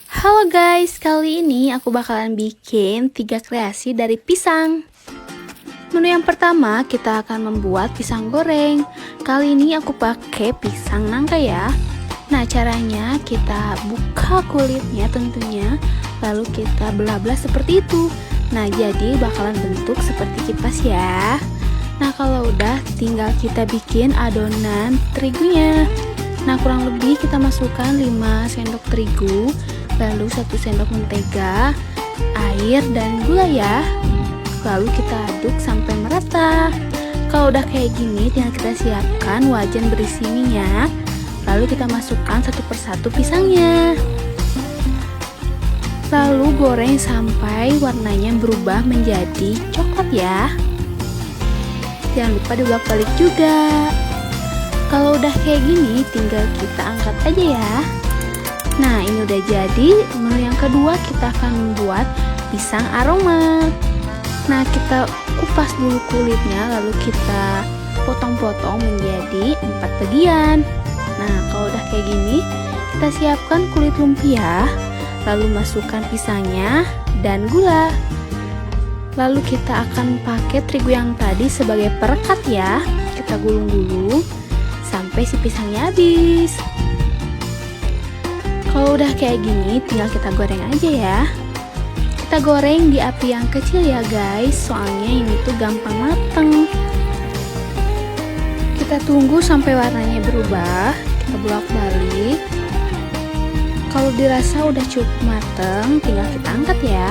Halo guys, kali ini aku bakalan bikin 3 kreasi dari pisang. Menu yang pertama kita akan membuat pisang goreng. Kali ini aku pakai pisang nangka ya. Nah, caranya kita buka kulitnya tentunya, lalu kita belah-belah seperti itu. Nah, jadi bakalan bentuk seperti kipas ya. Nah, kalau udah tinggal kita bikin adonan terigunya. Nah, kurang lebih kita masukkan 5 sendok terigu, lalu 1 sendok mentega, air dan gula ya. Lalu kita aduk sampai merata. Kalau udah kayak gini, tinggal kita siapkan wajan berisi minyak. Lalu kita masukkan satu persatu pisangnya. Lalu goreng sampai warnanya berubah menjadi coklat ya. Jangan lupa dibolak-balik juga. Kalau udah kayak gini, tinggal kita angkat aja ya. Nah, ini udah jadi. Menu yang kedua kita akan membuat pisang aroma. Nah, kita kupas dulu kulitnya, lalu kita potong-potong menjadi 4 bagian. Nah, kalau udah kayak gini, kita siapkan kulit lumpia, lalu masukkan pisangnya dan gula. Lalu kita akan pakai terigu yang tadi sebagai perekat ya. Kita gulung-gulung sampai si pisangnya habis. Kalau udah kayak gini, tinggal kita goreng aja ya. Kita goreng di api yang kecil ya guys, soalnya ini tuh gampang mateng. Kita tunggu sampai warnanya berubah, kita bolak-balik. Kalau dirasa udah cukup mateng, tinggal kita angkat ya.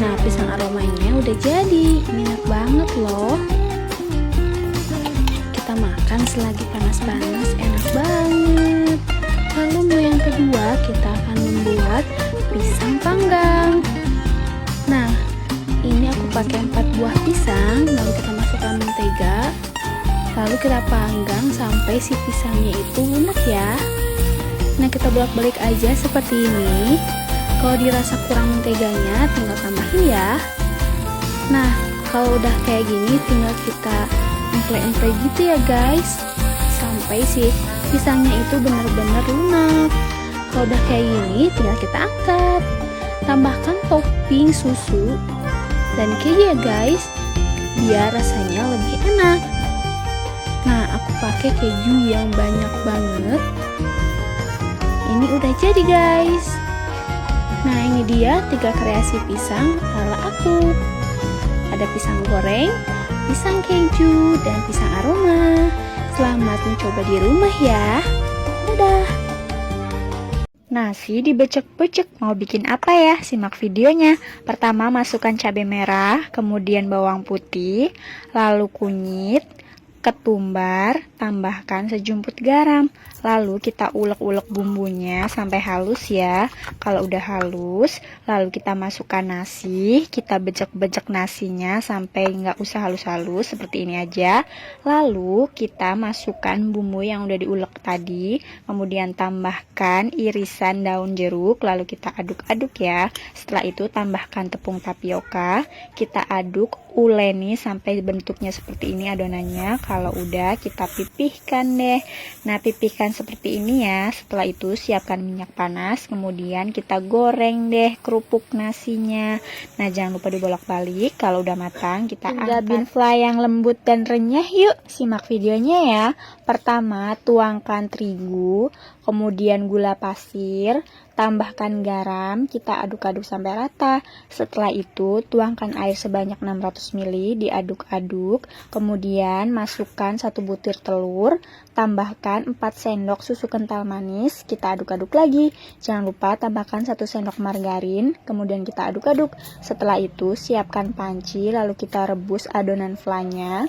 Nah, pisang aromanya udah jadi, ini enak banget loh. Kita makan selagi panas-panas, enak banget. Lalu menu yang kedua kita akan membuat pisang panggang. Nah, ini aku pakai 4 buah pisang, lalu kita masukkan mentega, lalu kita panggang sampai si pisangnya itu lunak ya. Nah, kita bolak-balik aja seperti ini. Kalau dirasa kurang menteganya, tinggal tambahin ya. Nah, kalau udah kayak gini, tinggal kita emple-emple gitu ya guys, sampai si pisangnya itu benar-benar lunak. Kalau udah kayak gini, tinggal kita angkat. Tambahkan topping susu dan keju ya guys, biar rasanya lebih enak. Nah, aku pakai keju yang banyak banget. Ini udah jadi guys. Nah, ini dia 3 kreasi pisang ala aku. Ada pisang goreng, pisang keju, dan pisang aroma. Selamat mencoba di rumah ya. Dadah. Nasi dibecek-becek, mau bikin apa ya? Simak videonya. Pertama masukkan cabai merah, kemudian bawang putih, lalu kunyit, ketumbar, tambahkan sejumput garam. Lalu kita ulek-ulek bumbunya sampai halus ya. Kalau udah halus, lalu kita masukkan nasi. Kita bejek-bejek nasinya sampai nggak usah halus-halus, seperti ini aja. Lalu kita masukkan bumbu yang udah diulek tadi. Kemudian tambahkan irisan daun jeruk. Lalu kita aduk-aduk ya. Setelah itu tambahkan tepung tapioka. Kita aduk, uleni sampai bentuknya seperti ini adonannya. Kalau udah, kita pipihkan deh. Nah, pipihkan seperti ini ya. Setelah itu siapkan minyak panas, kemudian kita goreng deh kerupuk nasinya. Nah, jangan lupa dibolak-balik. Kalau udah matang, kita angkat. Beanfly yang lembut dan renyah yuk. Simak videonya ya. Pertama, tuangkan terigu, kemudian gula pasir, tambahkan garam, kita aduk-aduk sampai rata. Setelah itu, tuangkan air sebanyak 600 ml, diaduk-aduk. Kemudian, masukkan 1 butir telur, tambahkan 4 sendok susu kental manis, kita aduk-aduk lagi. Jangan lupa tambahkan 1 sendok margarin, kemudian kita aduk-aduk. Setelah itu, siapkan panci, lalu kita rebus adonan flanya.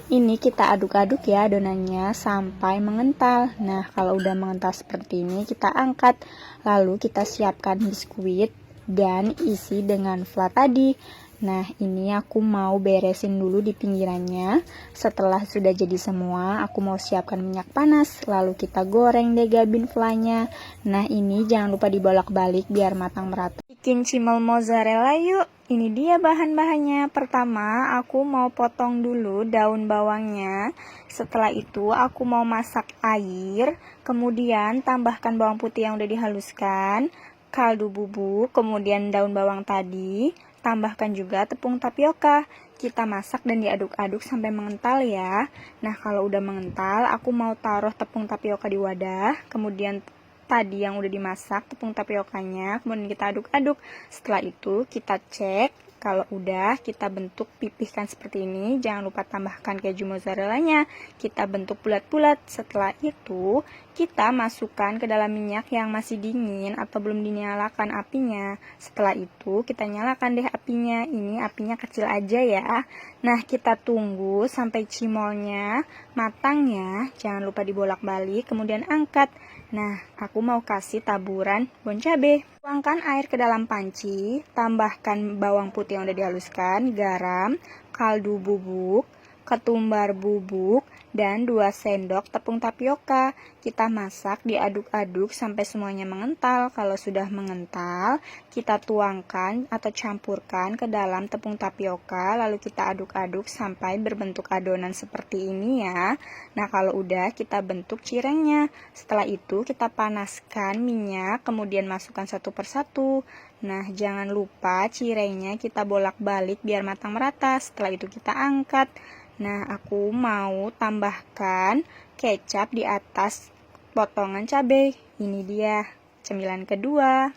Ini kita aduk-aduk ya adonannya sampai mengental. Nah, kalau udah mengental seperti ini, kita angkat. Lalu kita siapkan biskuit dan isi dengan flan tadi. Nah, ini aku mau beresin dulu di pinggirannya. Setelah sudah jadi semua, aku mau siapkan minyak panas. Lalu kita goreng deh beanfly-nya. Nah, ini jangan lupa dibolak-balik biar matang merata. Bikin cimol mozzarella yuk. Ini dia bahan-bahannya. Pertama, aku mau potong dulu daun bawangnya. Setelah itu, aku mau masak air. Kemudian, tambahkan bawang putih yang udah dihaluskan, kaldu bubuk, kemudian daun bawang tadi. Tambahkan juga tepung tapioka. Kita masak dan diaduk-aduk sampai mengental ya. Nah, kalau udah mengental, aku mau taruh tepung tapioka di wadah. Kemudian tadi yang udah dimasak tepung tapiokanya, kemudian kita aduk-aduk. Setelah itu kita cek, kalau udah kita bentuk pipihkan seperti ini. Jangan lupa tambahkan keju mozzarellanya, kita bentuk bulat-bulat. Setelah itu kita masukkan ke dalam minyak yang masih dingin atau belum dinyalakan apinya. Setelah itu kita nyalakan deh apinya. Ini apinya kecil aja ya. Nah, kita tunggu sampai cimolnya matang ya. Jangan lupa dibolak-balik, kemudian angkat. Nah, aku mau kasih taburan bon cabe. Tuangkan air ke dalam panci, tambahkan bawang putih yang udah dihaluskan, garam, kaldu bubuk, ketumbar bubuk, dan 2 sendok tepung tapioka. Kita masak, diaduk-aduk sampai semuanya mengental. Kalau sudah mengental, kita tuangkan atau campurkan ke dalam tepung tapioka, lalu kita aduk-aduk sampai berbentuk adonan seperti ini ya. Nah, kalau udah, kita bentuk cirengnya. Setelah itu kita panaskan minyak, kemudian masukkan satu persatu. Nah, jangan lupa cirengnya kita bolak-balik biar matang merata. Setelah itu kita angkat. Nah, aku mau tambahkan kecap di atas potongan cabai. Ini dia cemilan kedua.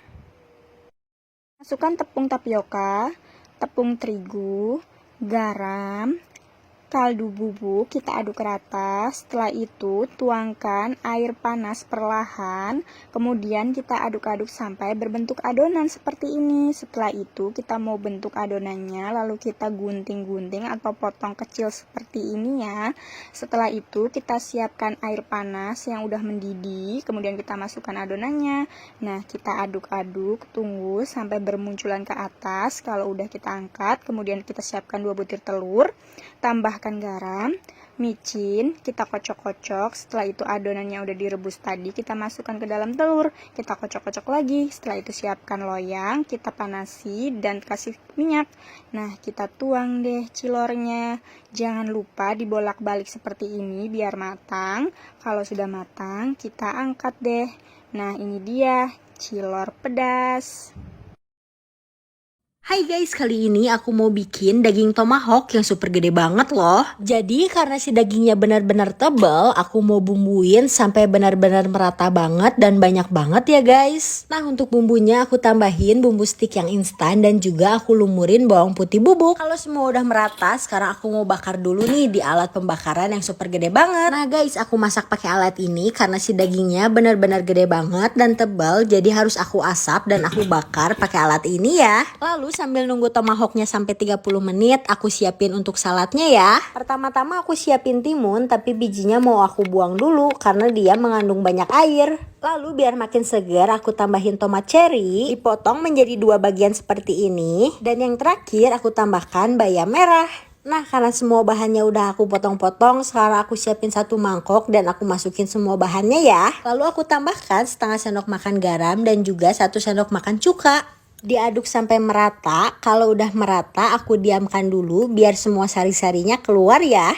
Masukkan tepung tapioka, tepung terigu, garam, kaldu bubuk, kita aduk rata. Setelah itu tuangkan air panas perlahan, kemudian kita aduk-aduk sampai berbentuk adonan seperti ini. Setelah itu kita mau bentuk adonannya, lalu kita gunting-gunting atau potong kecil seperti ini ya. Setelah itu kita siapkan air panas yang udah mendidih, kemudian kita masukkan adonannya. Nah, kita aduk-aduk, tunggu sampai bermunculan ke atas. Kalau udah kita angkat, kemudian kita siapkan 2 butir telur, tambahkan garam, micin, kita kocok-kocok. Setelah itu adonannya udah direbus tadi, kita masukkan ke dalam telur, kita kocok-kocok lagi. Setelah itu siapkan loyang, kita panasi dan kasih minyak. Nah, kita tuang deh cilornya. Jangan lupa dibolak-balik seperti ini biar matang. Kalau sudah matang, kita angkat deh. Nah, ini dia cilor pedas. Hai guys, kali ini aku mau bikin daging tomahawk yang super gede banget loh. Jadi karena si dagingnya benar-benar tebal, aku mau bumbuin sampai benar-benar merata banget dan banyak banget ya guys. Nah, untuk bumbunya aku tambahin bumbu stik yang instan dan juga aku lumurin bawang putih bubuk. Kalau semua udah merata, sekarang aku mau bakar dulu nih di alat pembakaran yang super gede banget. Nah guys, aku masak pakai alat ini karena si dagingnya benar-benar gede banget dan tebal, jadi harus aku asap dan aku bakar pakai alat ini ya. Lalu sambil nunggu tomahawknya sampai 30 menit, aku siapin untuk saladnya ya. Pertama-tama aku siapin timun, tapi bijinya mau aku buang dulu karena dia mengandung banyak air. Lalu biar makin segar, aku tambahin tomat cherry, dipotong menjadi 2 bagian seperti ini. Dan yang terakhir aku tambahkan bayam merah. Nah, karena semua bahannya udah aku potong-potong, sekarang aku siapin 1 mangkok dan aku masukin semua bahannya ya. Lalu aku tambahkan setengah sendok makan garam dan juga 1 sendok makan cuka. Diaduk sampai merata. Kalau udah merata, aku diamkan dulu biar semua sari-sarinya keluar ya.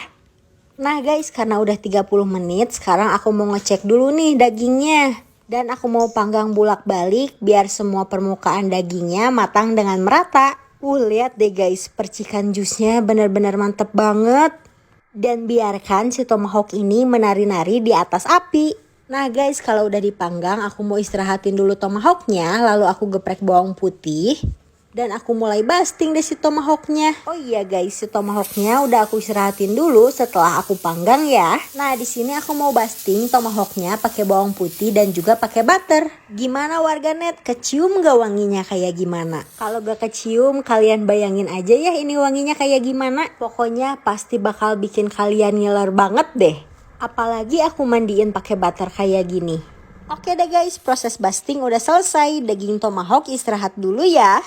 Nah guys, karena udah 30 menit, sekarang aku mau ngecek dulu nih dagingnya. Dan aku mau panggang bolak-balik biar semua permukaan dagingnya matang dengan merata. Lihat deh guys, percikan jusnya benar-benar mantep banget. Dan biarkan si tomahawk ini menari-nari di atas api. Nah guys, kalau udah dipanggang, aku mau istirahatin dulu tomahawknya. Lalu aku geprek bawang putih. Dan aku mulai basting deh si tomahawknya. Oh iya guys, si tomahawknya udah aku istirahatin dulu setelah aku panggang ya. Nah di sini aku mau basting tomahawknya pakai bawang putih dan juga pakai butter. Gimana warganet? Kecium gak wanginya kayak gimana? Kalau gak kecium, kalian bayangin aja ya ini wanginya kayak gimana. Pokoknya pasti bakal bikin kalian ngiler banget deh. Apalagi aku mandiin pakai butter kayak gini. Oke deh guys, proses basting udah selesai. Daging tomahawk istirahat dulu ya.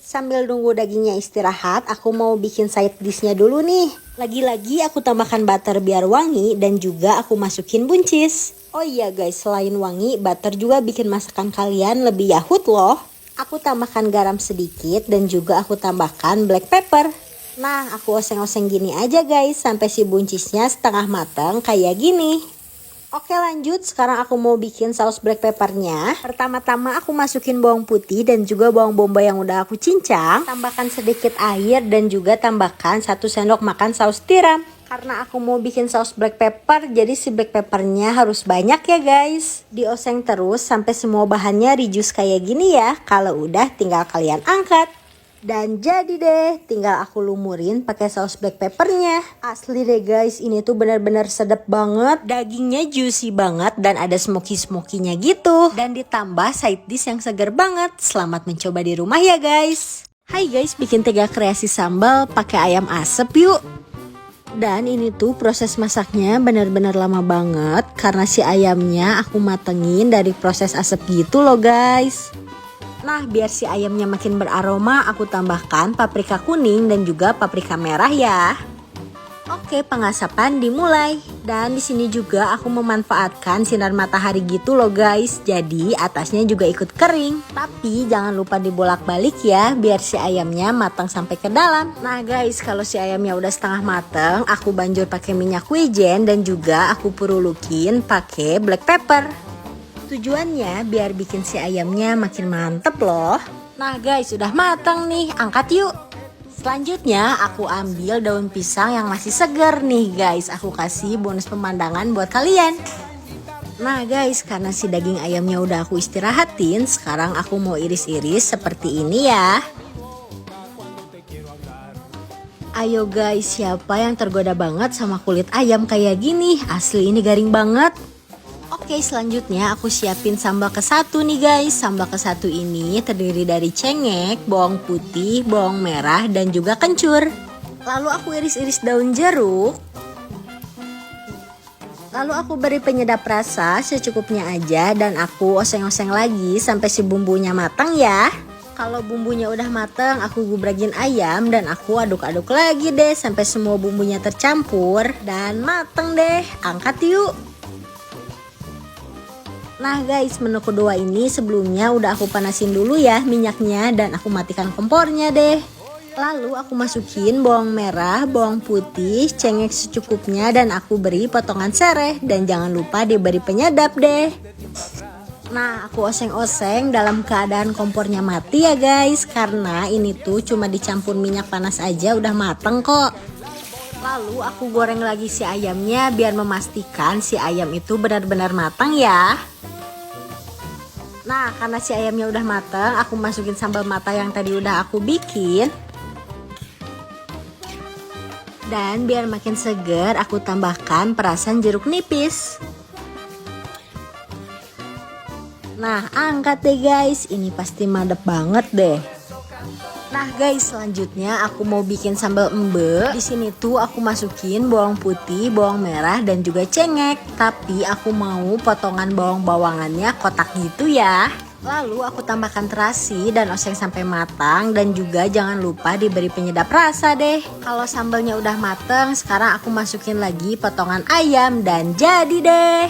Sambil nunggu dagingnya istirahat, aku mau bikin side dishnya dulu nih. Lagi-lagi aku tambahkan butter biar wangi dan juga aku masukin buncis. Oh iya guys, selain wangi, butter juga bikin masakan kalian lebih yahut loh. Aku tambahkan garam sedikit dan juga aku tambahkan black pepper. Nah, aku oseng-oseng gini aja guys, sampai si buncisnya setengah matang kayak gini. Oke lanjut, sekarang aku mau bikin saus black peppernya. Pertama-tama aku masukin bawang putih dan juga bawang bombay yang udah aku cincang. Tambahkan sedikit air dan juga tambahkan 1 sendok makan saus tiram. Karena aku mau bikin saus black pepper, jadi si black peppernya harus banyak ya guys. Dioseng terus sampai semua bahannya reduce kayak gini ya. Kalau udah tinggal kalian angkat. Dan jadi deh, tinggal aku lumurin pakai saus black peppernya. Asli deh guys, ini tuh benar-benar sedap banget. Dagingnya juicy banget dan ada smoky-smokinya gitu. Dan ditambah side dish yang segar banget. Selamat mencoba di rumah ya guys. Hai guys, bikin tega kreasi sambal pakai ayam asep yuk. Dan ini tuh proses masaknya benar-benar lama banget karena si ayamnya aku matengin dari proses asep gitu loh guys. Nah, biar si ayamnya makin beraroma, aku tambahkan paprika kuning dan juga paprika merah ya. Oke, pengasapan dimulai. Dan di sini juga aku memanfaatkan sinar matahari gitu loh guys. Jadi atasnya juga ikut kering. Tapi jangan lupa dibolak-balik ya, biar si ayamnya matang sampai ke dalam. Nah guys, kalau si ayamnya udah setengah matang, aku banjur pakai minyak wijen dan juga aku purulukin pakai black pepper. Tujuannya biar bikin si ayamnya makin mantep loh. Nah guys, udah matang nih, angkat yuk. Selanjutnya aku ambil daun pisang yang masih segar nih guys. Aku kasih bonus pemandangan buat kalian. Nah guys, karena si daging ayamnya udah aku istirahatin, sekarang aku mau iris-iris seperti ini ya. Ayo guys, siapa yang tergoda banget sama kulit ayam kayak gini? Asli ini garing banget. Oke, selanjutnya aku siapin sambal kesatu nih guys. Sambal kesatu ini terdiri dari cengek, bawang putih, bawang merah, dan juga kencur. Lalu aku iris-iris daun jeruk. Lalu aku beri penyedap rasa secukupnya aja dan aku oseng-oseng lagi sampai si bumbunya matang ya. Kalau bumbunya udah matang, aku gubrakin ayam dan aku aduk-aduk lagi deh sampai semua bumbunya tercampur dan matang deh. Angkat yuk. Nah guys, menu kedua ini sebelumnya udah aku panasin dulu ya minyaknya dan aku matikan kompornya deh. Lalu aku masukin bawang merah, bawang putih, cengek secukupnya dan aku beri potongan sereh dan jangan lupa diberi penyedap deh. Nah, aku oseng-oseng dalam keadaan kompornya mati ya guys, karena ini tuh cuma dicampur minyak panas aja udah mateng kok. Lalu aku goreng lagi si ayamnya biar memastikan si ayam itu benar-benar matang ya. Nah, karena si ayamnya udah matang, aku masukin sambal mata yang tadi udah aku bikin. Dan biar makin seger, aku tambahkan perasan jeruk nipis. Nah, angkat deh guys. Ini pasti mantep banget deh. Nah guys, selanjutnya aku mau bikin sambal embe. Di sini tuh aku masukin bawang putih, bawang merah dan juga cengek. Tapi aku mau potongan bawang-bawangannya kotak gitu ya. Lalu aku tambahkan terasi dan oseng sampai matang, dan juga jangan lupa diberi penyedap rasa deh. Kalau sambalnya udah matang, sekarang aku masukin lagi potongan ayam dan jadi deh.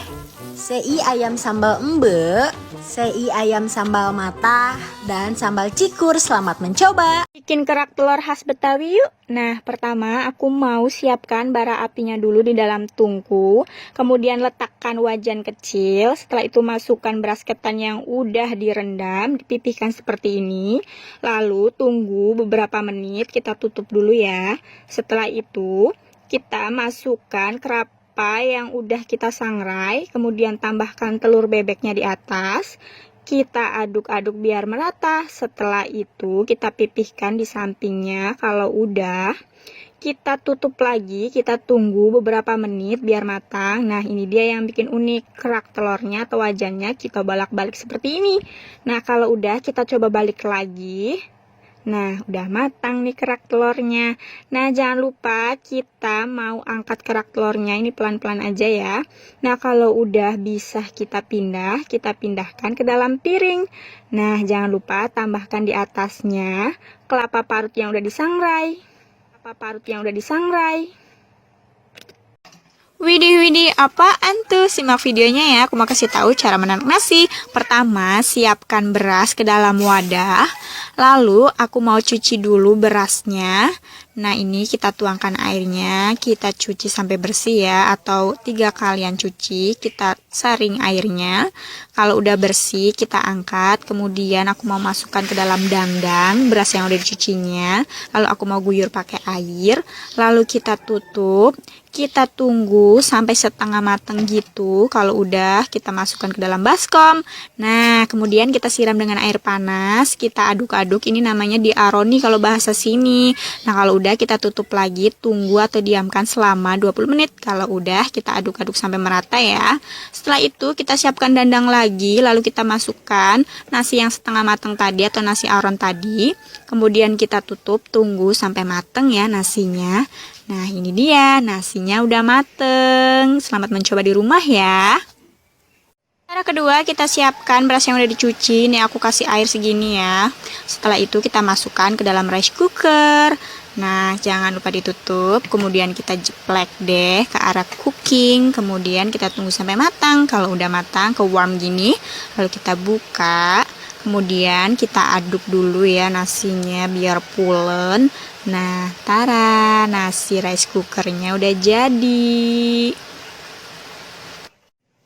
Sei ayam sambal embe, sei ayam sambal mata, dan sambal cikur. Selamat mencoba. Bikin kerak telur khas Betawi yuk. Nah, pertama aku mau siapkan bara apinya dulu di dalam tungku. Kemudian letakkan wajan kecil. Setelah itu masukkan beras ketan yang udah direndam, dipipihkan seperti ini. Lalu tunggu beberapa menit, kita tutup dulu ya. Setelah itu kita masukkan kelapa yang udah kita sangrai, kemudian tambahkan telur bebeknya di atas. Kita aduk-aduk biar merata. Setelah itu kita pipihkan di sampingnya. Kalau udah, kita tutup lagi, kita tunggu beberapa menit biar matang. Nah, ini dia yang bikin unik, kerak telurnya atau wajannya kita bolak-balik seperti ini. Nah, kalau udah kita coba balik lagi. Nah, udah matang nih kerak telurnya. Nah, jangan lupa kita mau angkat kerak telurnya ini pelan-pelan aja ya. Nah, kalau udah bisa kita pindahkan ke dalam piring. Nah, jangan lupa tambahkan di atasnya kelapa parut yang udah disangrai. Widih, apaan tuh? Simak videonya ya, aku mau kasih tahu cara menanak nasi. Pertama, siapkan beras ke dalam wadah. Lalu, aku mau cuci dulu berasnya. Nah, ini kita tuangkan airnya, kita cuci sampai bersih ya, atau 3 kalian cuci, kita saring airnya. Kalau udah bersih, kita angkat. Kemudian aku mau masukkan ke dalam dandang beras yang udah dicucinya. Lalu aku mau guyur pakai air. Lalu kita tutup. Kita tunggu sampai setengah matang gitu. Kalau udah, kita masukkan ke dalam baskom. Nah, kemudian kita siram dengan air panas. Kita aduk-aduk, ini namanya diaroni kalau bahasa sini. Nah, kalau udah kita tutup lagi, tunggu atau diamkan selama 20 menit. Kalau udah, kita aduk-aduk sampai merata ya. Setelah itu, kita siapkan dandang lagi. Lalu kita masukkan nasi yang setengah matang tadi atau nasi aron tadi. Kemudian kita tutup, tunggu sampai matang ya nasinya. Nah, ini dia, nasinya udah mateng. Selamat mencoba di rumah ya. Cara kedua, kita siapkan beras yang udah dicuci. Ini aku kasih air segini ya. Setelah itu kita masukkan ke dalam rice cooker. Nah, jangan lupa ditutup. Kemudian kita jeplek deh ke arah cooking. Kemudian kita tunggu sampai matang. Kalau udah matang, ke warm gini, lalu kita buka. Kemudian kita aduk dulu ya nasinya biar pulen. Nah, tara, nasi rice cookernya udah jadi.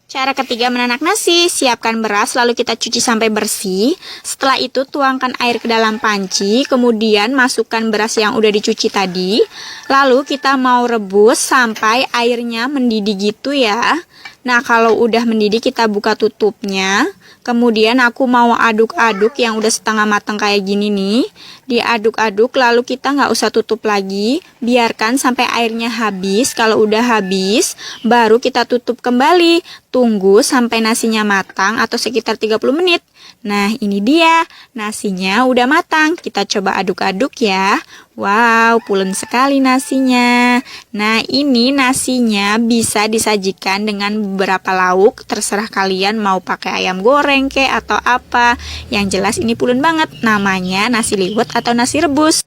Cara ketiga menanak nasi, siapkan beras lalu kita cuci sampai bersih. Setelah itu tuangkan air ke dalam panci, kemudian masukkan beras yang udah dicuci tadi. Lalu kita mau rebus sampai airnya mendidih gitu ya. Nah, kalau udah mendidih kita buka tutupnya. Kemudian aku mau aduk-aduk yang udah setengah matang kayak gini nih. Diaduk-aduk lalu kita nggak usah tutup lagi. Biarkan sampai airnya habis. Kalau udah habis, baru kita tutup kembali. Tunggu sampai nasinya matang atau sekitar 30 menit. Nah, ini dia. Nasinya udah matang. Kita coba aduk-aduk ya. Wow, pulen sekali nasinya. Nah, ini nasinya bisa disajikan dengan beberapa lauk. Terserah kalian mau pakai ayam goreng kek atau apa. Yang jelas ini pulen banget. Namanya nasi liwet atau nasi rebus.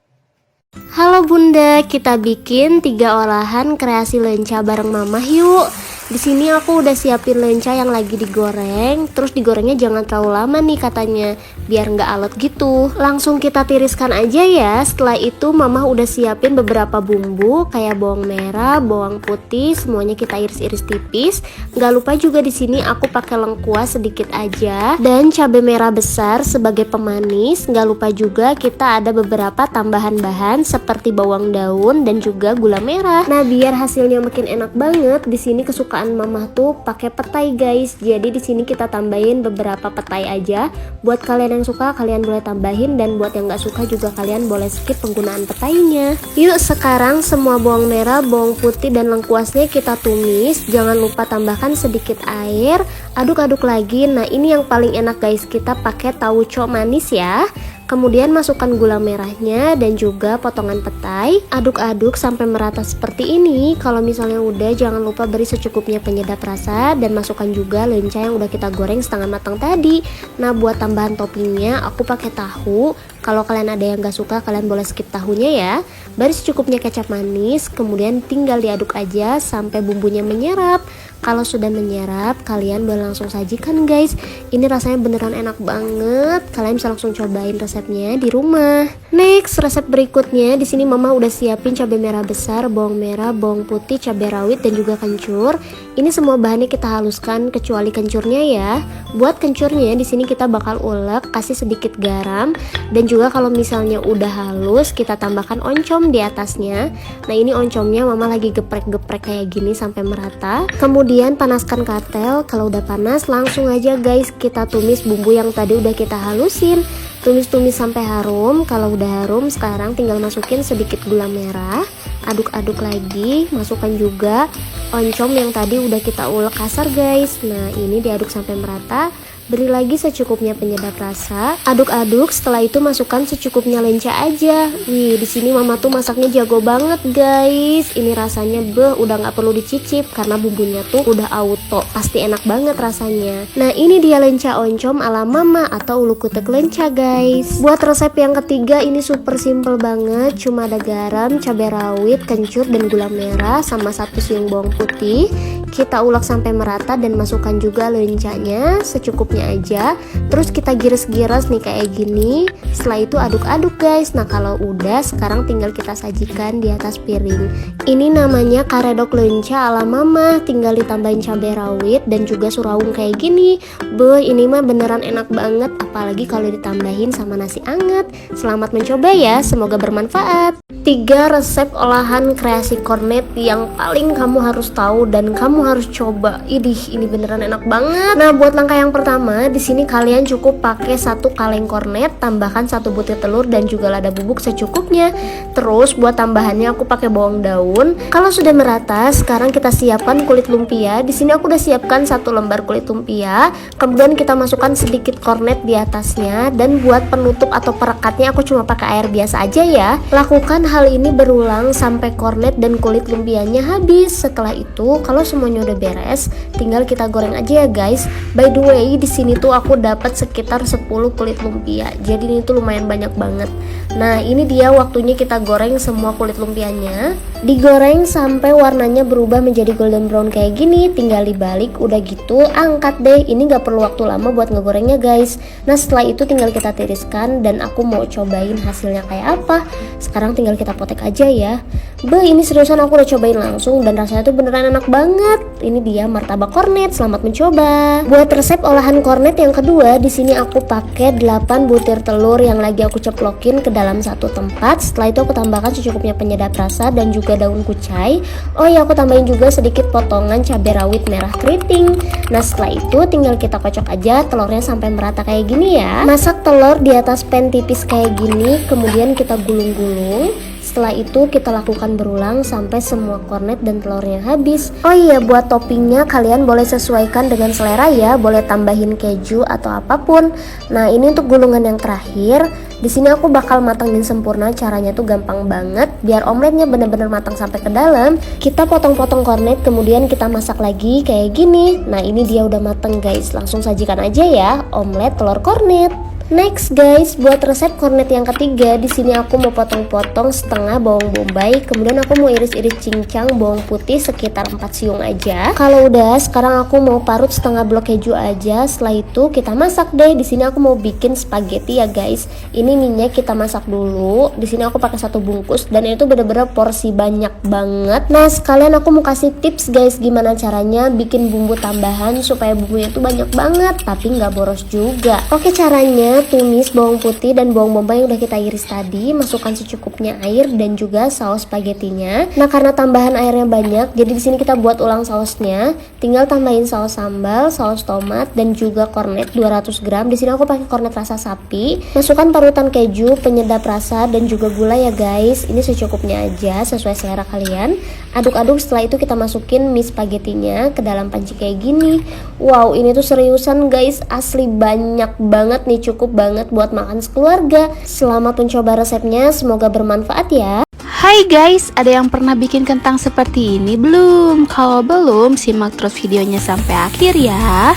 Halo Bunda, kita bikin 3 olahan kreasi lenca bareng Mama yuk. Di sini aku udah siapin lenca yang lagi digoreng. Terus digorengnya jangan terlalu lama nih katanya, biar nggak alot gitu. Langsung kita tiriskan aja ya. Setelah itu mama udah siapin beberapa bumbu kayak bawang merah, bawang putih, semuanya kita iris-iris tipis. Nggak lupa juga di sini aku pakai lengkuas sedikit aja dan cabai merah besar sebagai pemanis. Nggak lupa juga kita ada beberapa tambahan bahan seperti bawang daun dan juga gula merah. Nah, biar hasilnya makin enak banget, di sini kesukaan mama tuh pakai petai guys. Jadi di sini kita tambahin beberapa petai aja. Buat kalian yang suka kalian boleh tambahin, dan buat yang nggak suka juga kalian boleh skip penggunaan petainya. Yuk sekarang semua bawang merah, bawang putih dan lengkuasnya kita tumis. Jangan lupa tambahkan sedikit air. Aduk-aduk lagi. Nah ini yang paling enak guys, kita pakai tauco manis ya. Kemudian masukkan gula merahnya dan juga potongan petai. Aduk-aduk sampai merata seperti ini. Kalau misalnya udah, jangan lupa beri secukupnya penyedap rasa dan masukkan juga lenca yang udah kita goreng setengah matang tadi. Nah buat tambahan toppingnya aku pakai tahu. Kalau kalian ada yang gak suka kalian boleh skip tahunya ya. Beri secukupnya kecap manis, kemudian tinggal diaduk aja sampai bumbunya menyerap. Kalau sudah menyerap, kalian boleh langsung sajikan guys. Ini rasanya beneran enak banget. Kalian bisa langsung cobain resepnya di rumah. Next, resep berikutnya di sini mama udah siapin cabai merah besar, bawang merah, bawang putih, cabai rawit dan juga kencur. Ini semua bahannya kita haluskan kecuali kencurnya ya. Buat kencurnya di sini kita bakal ulek, kasih sedikit garam, dan juga kalau misalnya udah halus kita tambahkan oncom di atasnya. Nah ini oncomnya mama lagi geprek-geprek kayak gini sampai merata. Kemudian panaskan katel. Kalau udah panas langsung aja guys kita tumis bumbu yang tadi udah kita halusin. Tumis-tumis sampai harum. Kalau udah harum sekarang tinggal masukin sedikit gula merah. Aduk-aduk lagi, masukkan juga oncom yang tadi udah kita ulek kasar guys. Nah ini diaduk sampai merata. Beri lagi secukupnya penyedap rasa. Aduk-aduk, setelah itu masukkan secukupnya lenca aja. Wih, di sini mama tuh masaknya jago banget guys. Ini rasanya udah nggak perlu dicicip karena bumbunya tuh udah auto. Pasti enak banget rasanya. Nah, ini dia lenca oncom ala mama atau ulu kutek lenca guys. Buat resep yang ketiga ini super simple banget. Cuma ada garam, cabai rawit, kencur dan gula merah sama 1 siung bawang putih. Kita ulek sampai merata dan masukkan juga lencanya secukupnya aja. Terus kita giris-giris nih kayak gini. Setelah itu aduk-aduk guys. Nah kalau udah, sekarang tinggal kita sajikan di atas piring. Ini namanya karedok lenca ala mama. Tinggal ditambahin cabai rawit dan juga surawung kayak gini. Ini mah beneran enak banget. Apalagi kalau ditambahin sama nasi anget. Selamat mencoba ya, semoga bermanfaat. 3 resep olahan kreasi kornet yang paling kamu harus tahu dan kamu harus coba. Ini beneran enak banget. Nah, buat langkah yang pertama, di sini kalian cukup pakai 1 kaleng kornet, tambahkan 1 butir telur dan juga lada bubuk secukupnya. Terus buat tambahannya aku pakai bawang daun. Kalau sudah merata, sekarang kita siapkan kulit lumpia. Di sini aku udah siapkan 1 lembar kulit lumpia. Kemudian kita masukkan sedikit kornet di atasnya, dan buat penutup atau perekatnya aku cuma pakai air biasa aja ya. Lakukan hal ini berulang sampai kornet dan kulit lumpianya habis. Setelah itu, kalau semuanya udah beres, tinggal kita goreng aja ya guys. By the way, di sini tuh aku dapat sekitar 10 kulit lumpia. Jadi ini tuh lumayan banyak banget. Nah, ini dia waktunya kita goreng semua kulit lumpianya. Digoreng sampai warnanya berubah menjadi golden brown kayak gini. Tinggal dibalik, udah gitu angkat deh. Ini gak perlu waktu lama buat ngegorengnya guys. Nah, setelah itu tinggal kita tiriskan dan aku mau cobain hasilnya kayak apa. Sekarang tinggal kita potek aja ya. Ini seriusan aku udah cobain langsung dan rasanya tuh beneran enak banget. Ini dia martabak kornet. Selamat mencoba. Buat resep olahan kornet yang kedua, di sini aku pakai 8 butir telur yang lagi aku ceplokin ke dalam satu tempat. Setelah itu aku tambahkan secukupnya penyedap rasa dan juga daun kucai. Oh ya, aku tambahin juga sedikit potongan cabai rawit merah keriting. Nah, setelah itu tinggal kita kocok aja telurnya sampai merata kayak gini ya. Masak telur di atas pan tipis kayak gini, kemudian kita gulung-gulung. Setelah itu kita lakukan berulang sampai semua kornet dan telurnya habis. Oh iya, buat toppingnya kalian boleh sesuaikan dengan selera ya. Boleh tambahin keju atau apapun. Nah, ini untuk gulungan yang terakhir. Di sini aku bakal matangin sempurna. Caranya tuh gampang banget. Biar omeletnya bener-bener matang sampai ke dalam, kita potong-potong kornet, kemudian kita masak lagi kayak gini. Nah, ini dia udah mateng guys. Langsung sajikan aja ya, omelet telur kornet. Next guys, buat resep kornet yang ketiga, di sini aku mau potong-potong setengah bawang bombay, kemudian aku mau iris-iris cincang bawang putih sekitar 4 siung aja. Kalau udah, sekarang aku mau parut setengah blok keju aja. Setelah itu kita masak deh. Di sini aku mau bikin spaghetti ya guys. Ini minyak kita masak dulu. Di sini aku pakai 1 bungkus dan itu bener-bener porsi banyak banget. Nah, sekalian aku mau kasih tips guys gimana caranya bikin bumbu tambahan supaya bumbunya itu banyak banget tapi nggak boros juga. Oke, caranya tumis bawang putih dan bawang bombay yang udah kita iris tadi, masukkan secukupnya air dan juga saus spagettinya. Nah, karena tambahan airnya banyak, jadi di sini kita buat ulang sausnya. Tinggal tambahin saus sambal, saus tomat dan juga kornet 200 gram. Di sini aku pakai kornet rasa sapi. Masukkan parutan keju, penyedap rasa dan juga gula ya guys. Ini secukupnya aja sesuai selera kalian. Aduk-aduk, setelah itu kita masukin mie spagettinya ke dalam panci kayak gini. Wow, ini tuh seriusan guys, asli banyak banget nih, cukup banget buat makan sekeluarga. Selamat mencoba resepnya, semoga bermanfaat ya. Hai guys, ada yang pernah bikin kentang seperti ini belum? Kalau belum, simak terus videonya sampai akhir ya.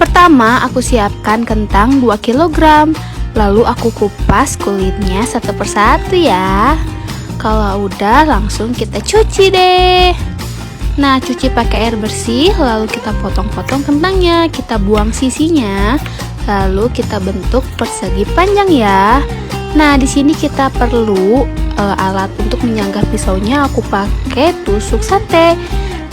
Pertama, aku siapkan kentang 2 kg. Lalu aku kupas kulitnya satu persatu ya. Kalau udah, langsung kita cuci deh. Nah, cuci pakai air bersih, lalu kita potong-potong kentangnya, kita buang sisinya, lalu kita bentuk persegi panjang ya. Nah, di sini kita perlu alat untuk menyanggah pisaunya. Aku pakai tusuk sate.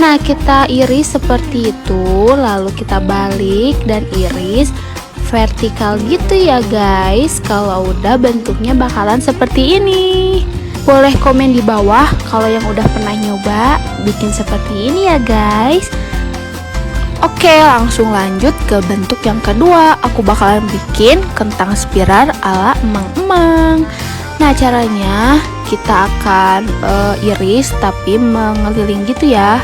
Nah, kita iris seperti itu, lalu kita balik dan iris vertikal gitu ya guys. Kalau udah, bentuknya bakalan seperti ini. Boleh komen di bawah kalau yang udah pernah nyoba bikin seperti ini ya guys. Oke, langsung lanjut ke bentuk yang kedua. Aku bakalan bikin kentang spiral ala emang-emang. Nah, caranya kita akan iris tapi mengeliling gitu ya,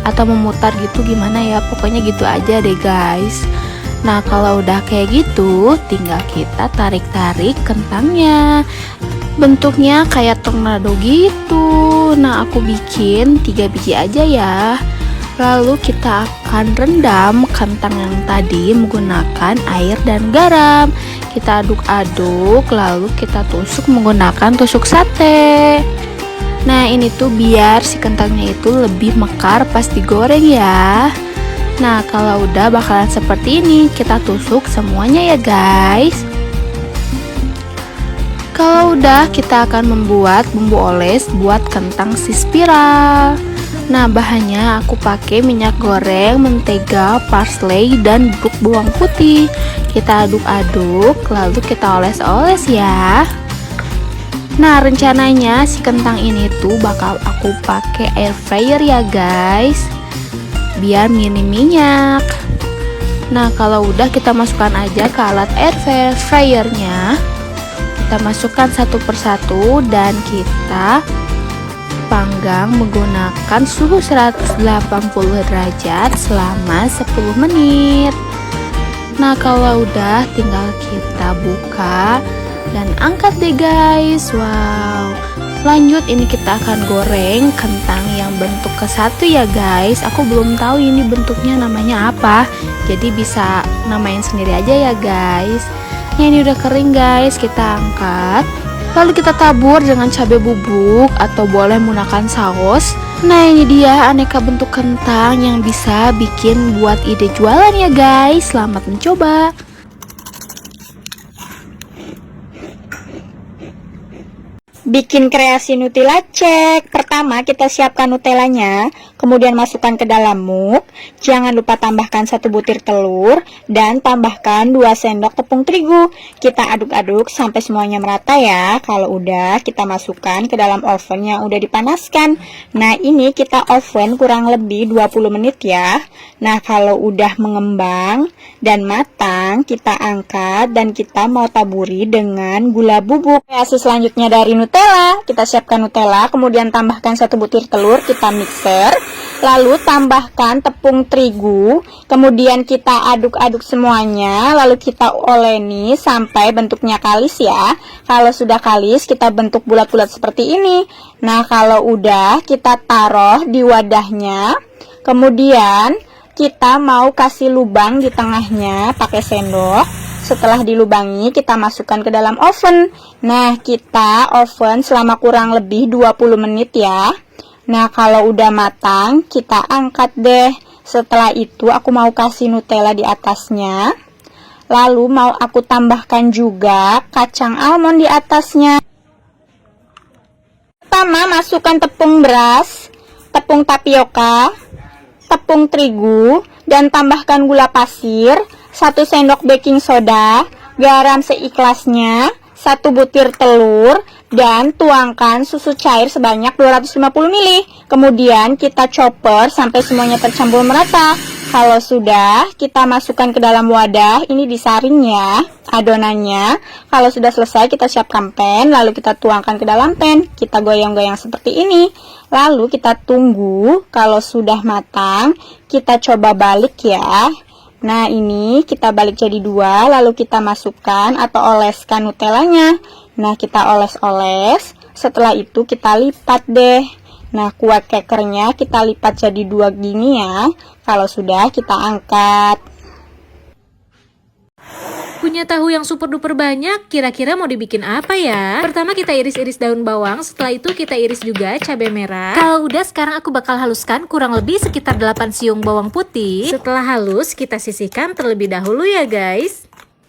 atau memutar gitu, gimana ya, pokoknya gitu aja deh guys. Nah, kalau udah kayak gitu, tinggal kita tarik-tarik kentangnya. Bentuknya kayak tornado gitu. Nah, aku bikin 3 biji aja ya. Lalu kita akan rendam kentang yang tadi menggunakan air dan garam. Kita aduk-aduk, lalu kita tusuk menggunakan tusuk sate. Nah, ini tuh biar si kentangnya itu lebih mekar pas digoreng ya. Nah, kalau udah bakalan seperti ini, kita tusuk semuanya ya guys. Kalau udah, kita akan membuat bumbu oles buat kentang si spiral. Nah, bahannya aku pakai minyak goreng, mentega, parsley, dan bubuk bawang putih. Kita aduk-aduk, lalu kita oles-oles ya. Nah, rencananya si kentang ini tuh bakal aku pakai air fryer ya guys, biar minim minyak. Nah, kalau udah, kita masukkan aja ke alat air fryernya. Kita masukkan satu persatu dan kita panggang menggunakan suhu 180 derajat selama 10 menit. Nah, kalau udah, tinggal kita buka dan angkat deh guys. Wow. Lanjut, ini kita akan goreng kentang yang bentuk ke satu ya guys. Aku belum tahu ini bentuknya namanya apa, jadi bisa namain sendiri aja ya guys. Nah, ini udah kering guys, kita angkat. Lalu kita tabur dengan cabai bubuk atau boleh menggunakan saus. Nah, ini dia aneka bentuk kentang yang bisa bikin buat ide jualan ya guys. Selamat mencoba. Bikin kreasi Nutella cek. Pertama, kita siapkan Nutellanya, kemudian masukkan ke dalam mug. Jangan lupa tambahkan 1 butir telur dan tambahkan 2 sendok tepung terigu. Kita aduk-aduk sampai semuanya merata ya. Kalau udah, kita masukkan ke dalam oven yang udah dipanaskan. Nah, ini kita oven kurang lebih 20 menit ya. Nah, kalau udah mengembang dan matang, kita angkat dan kita mau taburi dengan gula bubuk. Kreasi selanjutnya dari Nutella, kita siapkan Nutella, kemudian tambahkan 1 butir telur, kita mixer, lalu tambahkan tepung terigu, kemudian kita aduk-aduk semuanya, lalu kita oleni sampai bentuknya kalis ya. Kalau sudah kalis, kita bentuk bulat-bulat seperti ini. Nah, kalau udah, kita taruh di wadahnya, kemudian kita mau kasih lubang di tengahnya pakai sendok. Setelah dilubangi, kita masukkan ke dalam oven. Nah, kita oven selama kurang lebih 20 menit ya. Nah, kalau udah matang, kita angkat deh. Setelah itu, aku mau kasih Nutella di atasnya. Lalu mau aku tambahkan juga kacang almond di atasnya. Pertama, masukkan tepung beras, tepung tapioka, tepung terigu, dan tambahkan gula pasir, 1 sendok baking soda, garam seikhlasnya, 1 butir telur, dan tuangkan susu cair sebanyak 250 ml. Kemudian kita chopper sampai semuanya tercampur merata. Kalau sudah, kita masukkan ke dalam wadah. Ini disaring ya adonannya. Kalau sudah selesai, kita siapkan pan, lalu kita tuangkan ke dalam pan. Kita goyang-goyang seperti ini. Lalu kita tunggu. Kalau sudah matang, kita coba balik ya. Nah, ini kita balik jadi 2, lalu kita masukkan atau oleskan Nutellanya. Nah, kita oles-oles. Setelah itu kita lipat deh. Nah, kue kekernya kita lipat jadi 2 gini ya. Kalau sudah, kita angkat. Punya tahu yang super duper banyak, kira-kira mau dibikin apa ya? Pertama kita iris-iris daun bawang, setelah itu kita iris juga cabai merah. Kalau udah, sekarang aku bakal haluskan kurang lebih sekitar 8 siung bawang putih. Setelah halus, kita sisihkan terlebih dahulu ya guys.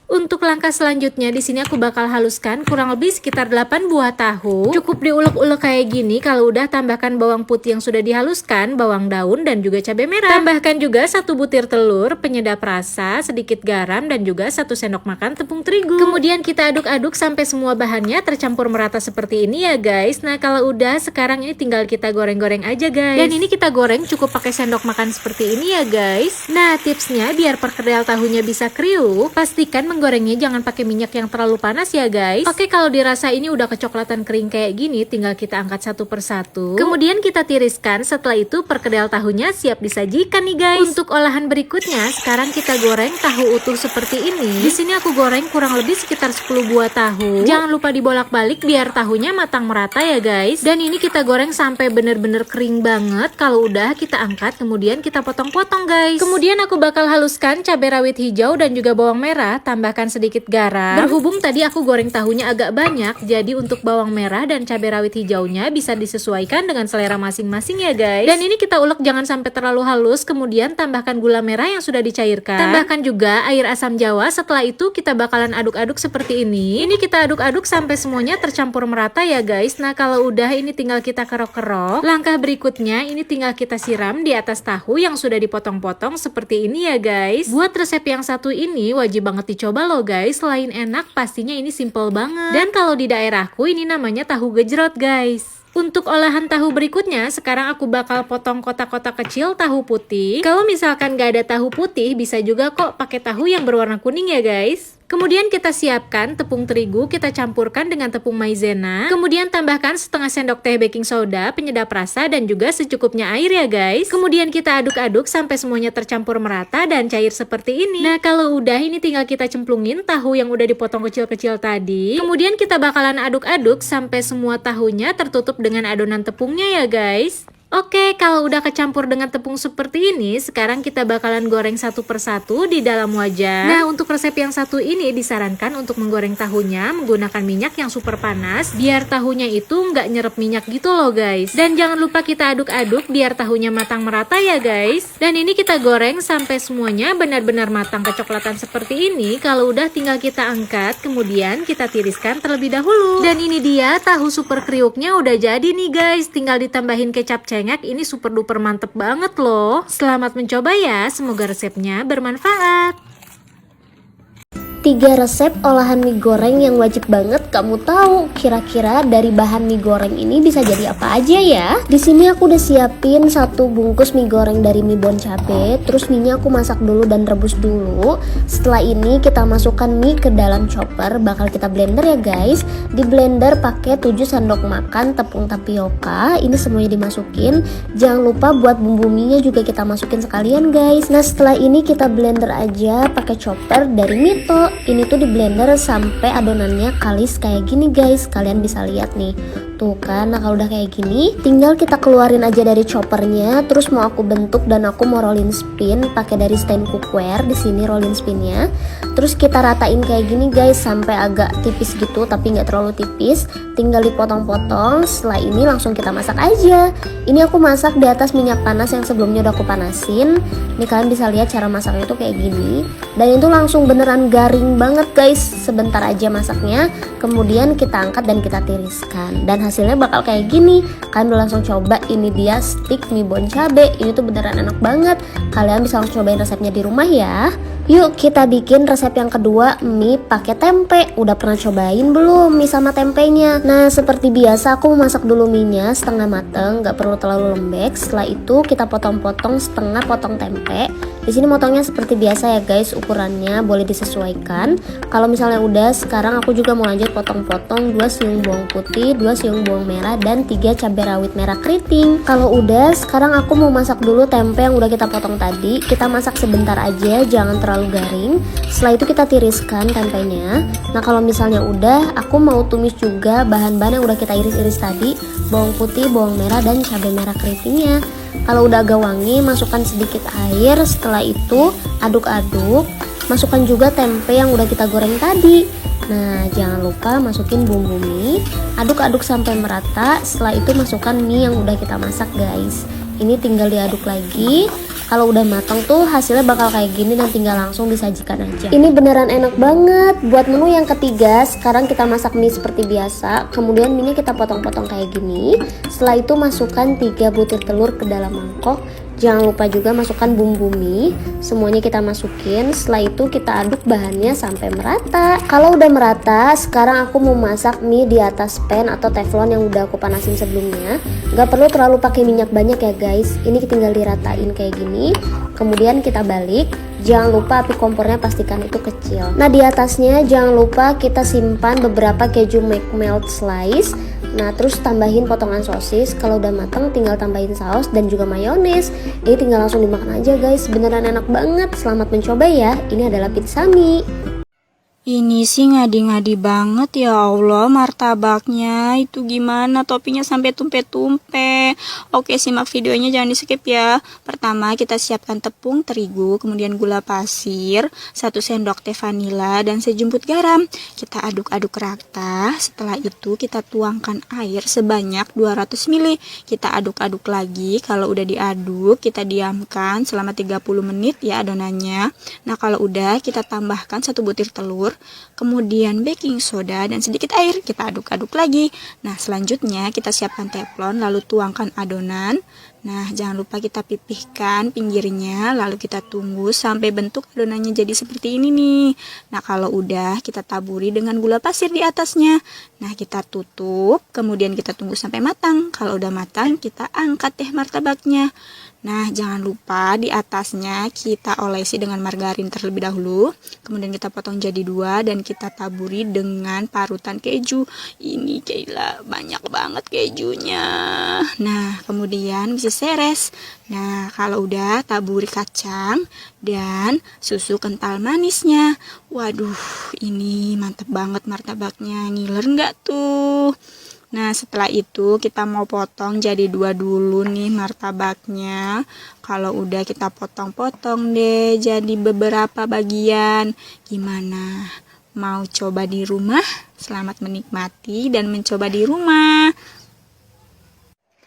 Untuk langkah selanjutnya, di sini aku bakal haluskan kurang lebih sekitar 8 buah tahu. Cukup diulek-ulek kayak gini. Kalau udah, tambahkan bawang putih yang sudah dihaluskan, bawang daun, dan juga cabai merah. Tambahkan juga 1 butir telur, penyedap rasa, sedikit garam, dan juga 1 sendok makan tepung terigu. Kemudian kita aduk-aduk sampai semua bahannya tercampur merata seperti ini ya guys. Nah, kalau udah, sekarang ini tinggal kita goreng-goreng aja guys. Dan ini kita goreng cukup pakai sendok makan seperti ini ya guys. Nah, tipsnya biar perkedel tahunya bisa kriuk, pastikan menggorengnya jangan pakai minyak yang terlalu panas ya guys. Oke, kalau dirasa ini udah kecoklatan kering kayak gini, tinggal kita angkat satu persatu. Kemudian kita tiriskan. Setelah itu perkedel tahunya siap disajikan nih guys. Untuk olahan berikutnya, sekarang kita goreng tahu utuh seperti ini. Di sini aku goreng kurang lebih sekitar 10 buah tahu. Jangan lupa dibolak-balik biar tahunya matang merata ya guys. Dan ini kita goreng sampai bener-bener kering banget. Kalau udah, kita angkat, kemudian kita potong-potong guys. Kemudian aku bakal haluskan cabai rawit hijau dan juga bawang merah. Tambahkan sedikit garam. Berhubung tadi aku goreng tahunya agak banyak, jadi untuk bawang merah dan cabai rawit hijaunya bisa disesuaikan dengan selera masing-masing ya guys. Dan ini kita ulek jangan sampai terlalu halus. Kemudian tambahkan gula merah yang sudah dicairkan. Tambahkan juga air asam jawa. Setelah itu kita bakalan aduk-aduk seperti ini. Ini kita aduk-aduk sampai semuanya tercampur merata ya guys. Nah, kalau udah, ini tinggal kita kerok-kerok. Langkah berikutnya, ini tinggal kita siram di atas tahu yang sudah dipotong-potong seperti ini ya guys. Buat resep yang satu ini wajib banget dicoba loh guys. Selain enak, pastinya ini simple banget. Dan kalau di daerahku ini namanya tahu gejrot guys. Untuk olahan tahu berikutnya, sekarang aku bakal potong kotak-kotak kecil tahu putih. Kalau misalkan gak ada tahu putih, bisa juga kok pakai tahu yang berwarna kuning ya guys. Kemudian kita siapkan tepung terigu, kita campurkan dengan tepung maizena. Kemudian tambahkan setengah sendok teh baking soda, penyedap rasa, dan juga secukupnya air ya guys. Kemudian kita aduk-aduk sampai semuanya tercampur merata dan cair seperti ini. Nah, kalau udah, ini tinggal kita cemplungin tahu yang udah dipotong kecil-kecil tadi. Kemudian kita bakalan aduk-aduk sampai semua tahunya tertutup dengan adonan tepungnya ya guys. Oke, kalau udah kecampur dengan tepung seperti ini, sekarang kita bakalan goreng satu persatu di dalam wajan. Nah, untuk resep yang satu ini disarankan untuk menggoreng tahunya menggunakan minyak yang super panas, biar tahunya itu nggak nyerap minyak gitu loh guys. Dan jangan lupa kita aduk-aduk biar tahunya matang merata ya guys. Dan ini kita goreng sampai semuanya benar-benar matang kecoklatan seperti ini. Kalau udah, tinggal kita angkat, kemudian kita tiriskan terlebih dahulu. Dan ini dia tahu super kriuknya udah jadi nih guys. Tinggal ditambahin kecap cengkeh. Ini super duper mantep banget loh. Selamat mencoba ya, semoga resepnya bermanfaat. 3 resep olahan mie goreng yang wajib banget kamu tahu. Kira-kira dari bahan mie goreng ini bisa jadi apa aja ya? Di sini aku udah siapin 1 bungkus mie goreng dari mie bon cabe. Terus mie-nya aku masak dulu dan rebus dulu. Setelah ini kita masukkan mie ke dalam chopper. Bakal kita blender ya guys. Di blender pakai 7 sendok makan tepung tapioka. Ini semuanya dimasukin. Jangan lupa buat bumbu mie-nya juga kita masukin sekalian guys. Nah, setelah ini kita blender aja pakai chopper dari Mito. Ini tuh di blender sampai adonannya kalis kayak gini guys. Kalian bisa lihat nih. Tuh kan, nah kalau udah kayak gini, tinggal kita keluarin aja dari choppernya. Terus mau aku bentuk dan aku mau rolling spin pakai dari stand cookware. Di sini rolling spinnya. Terus kita ratain kayak gini guys, sampai agak tipis gitu, tapi nggak terlalu tipis. Tinggal dipotong-potong. Setelah ini langsung kita masak aja. Ini aku masak di atas minyak panas yang sebelumnya udah aku panasin. Nih kalian bisa lihat cara masaknya tuh kayak gini. Dan itu langsung beneran garing banget guys. Sebentar aja masaknya. Kemudian kita angkat dan kita tiriskan. Dan hasilnya bakal kayak gini. Kalian udah langsung coba, ini dia stick mie bon cabe. Ini tuh beneran enak banget. Kalian bisa langsung cobain resepnya di rumah ya. Yuk kita bikin resep yang kedua, mie pakai tempe. Udah pernah cobain belum mie sama tempenya? Nah seperti biasa aku memasak dulu mie-nya setengah mateng, nggak perlu terlalu lembek. Setelah itu kita potong-potong setengah potong tempe. Di sini motongnya seperti biasa ya guys, ukurannya boleh disesuaikan. Kalau misalnya udah, sekarang aku juga mau lanjut potong-potong 2 siung bawang putih, 2 siung bawang merah, dan 3 cabai rawit merah keriting. Kalau udah, sekarang aku mau masak dulu tempe yang udah kita potong tadi. Kita masak sebentar aja, jangan terlalu garing. Setelah itu kita tiriskan tempenya. Nah kalau misalnya udah, aku mau tumis juga bahan-bahan yang udah kita iris-iris tadi, bawang putih, bawang merah, dan cabai merah keritingnya. Kalau udah agak wangi, masukkan sedikit air. Setelah itu aduk-aduk. Masukkan juga tempe yang udah kita goreng tadi. Nah jangan lupa masukin bumbu mie. Aduk-aduk sampai merata. Setelah itu masukkan mie yang udah kita masak guys. Ini tinggal diaduk lagi. Kalau udah matang tuh hasilnya bakal kayak gini dan tinggal langsung disajikan aja. Ini beneran enak banget. Buat menu yang ketiga, sekarang kita masak mie seperti biasa. Kemudian mie-nya kita potong-potong kayak gini. Setelah itu masukkan 3 butir telur ke dalam mangkok. Jangan lupa juga masukkan bumbu mie. Semuanya kita masukin. Setelah itu kita aduk bahannya sampai merata. Kalau udah merata, sekarang aku mau masak mie di atas pan atau teflon yang udah aku panasin sebelumnya. Gak perlu terlalu pakai minyak banyak ya guys. Ini tinggal diratain kayak gini. Kemudian kita balik. Jangan lupa api kompornya pastikan itu kecil. Nah di atasnya jangan lupa kita simpan beberapa keju melt slice. Nah terus tambahin potongan sosis. Kalau udah matang tinggal tambahin saus dan juga mayones. Ini tinggal langsung dimakan aja guys. Beneran enak banget. Selamat mencoba ya. Ini adalah pizza mie. Ini sih ngadi-ngadi banget ya Allah, martabaknya itu gimana, toppingnya sampai tumpe-tumpe. Oke, simak videonya jangan di skip ya. Pertama kita siapkan tepung terigu, kemudian gula pasir, 1 sendok teh vanila, dan sejumput garam. Kita aduk-aduk rata. Setelah itu kita tuangkan air sebanyak 200 ml. Kita aduk-aduk lagi. Kalau udah diaduk kita diamkan selama 30 menit ya adonannya. Nah kalau udah kita tambahkan 1 butir telur, kemudian baking soda dan sedikit air. Kita aduk-aduk lagi. Nah selanjutnya kita siapkan teflon, lalu tuangkan adonan. Nah jangan lupa kita pipihkan pinggirnya, lalu kita tunggu sampai bentuk adonannya jadi seperti ini nih. Nah kalau udah kita taburi dengan gula pasir di atasnya. Nah kita tutup, kemudian kita tunggu sampai matang. Kalau udah matang kita angkat deh martabaknya. Nah jangan lupa di atasnya kita olesi dengan margarin terlebih dahulu. Kemudian kita potong jadi 2 dan kita taburi dengan parutan keju. Ini gila, banyak banget kejunya. Nah kemudian bisa seres. Nah kalau udah taburi kacang dan susu kental manisnya. Waduh ini mantep banget martabaknya. Ngiler nggak tuh? Nah setelah itu kita mau potong jadi 2 dulu nih martabaknya. Kalau udah kita potong-potong deh jadi beberapa bagian. Gimana? Mau coba di rumah? Selamat menikmati dan mencoba di rumah.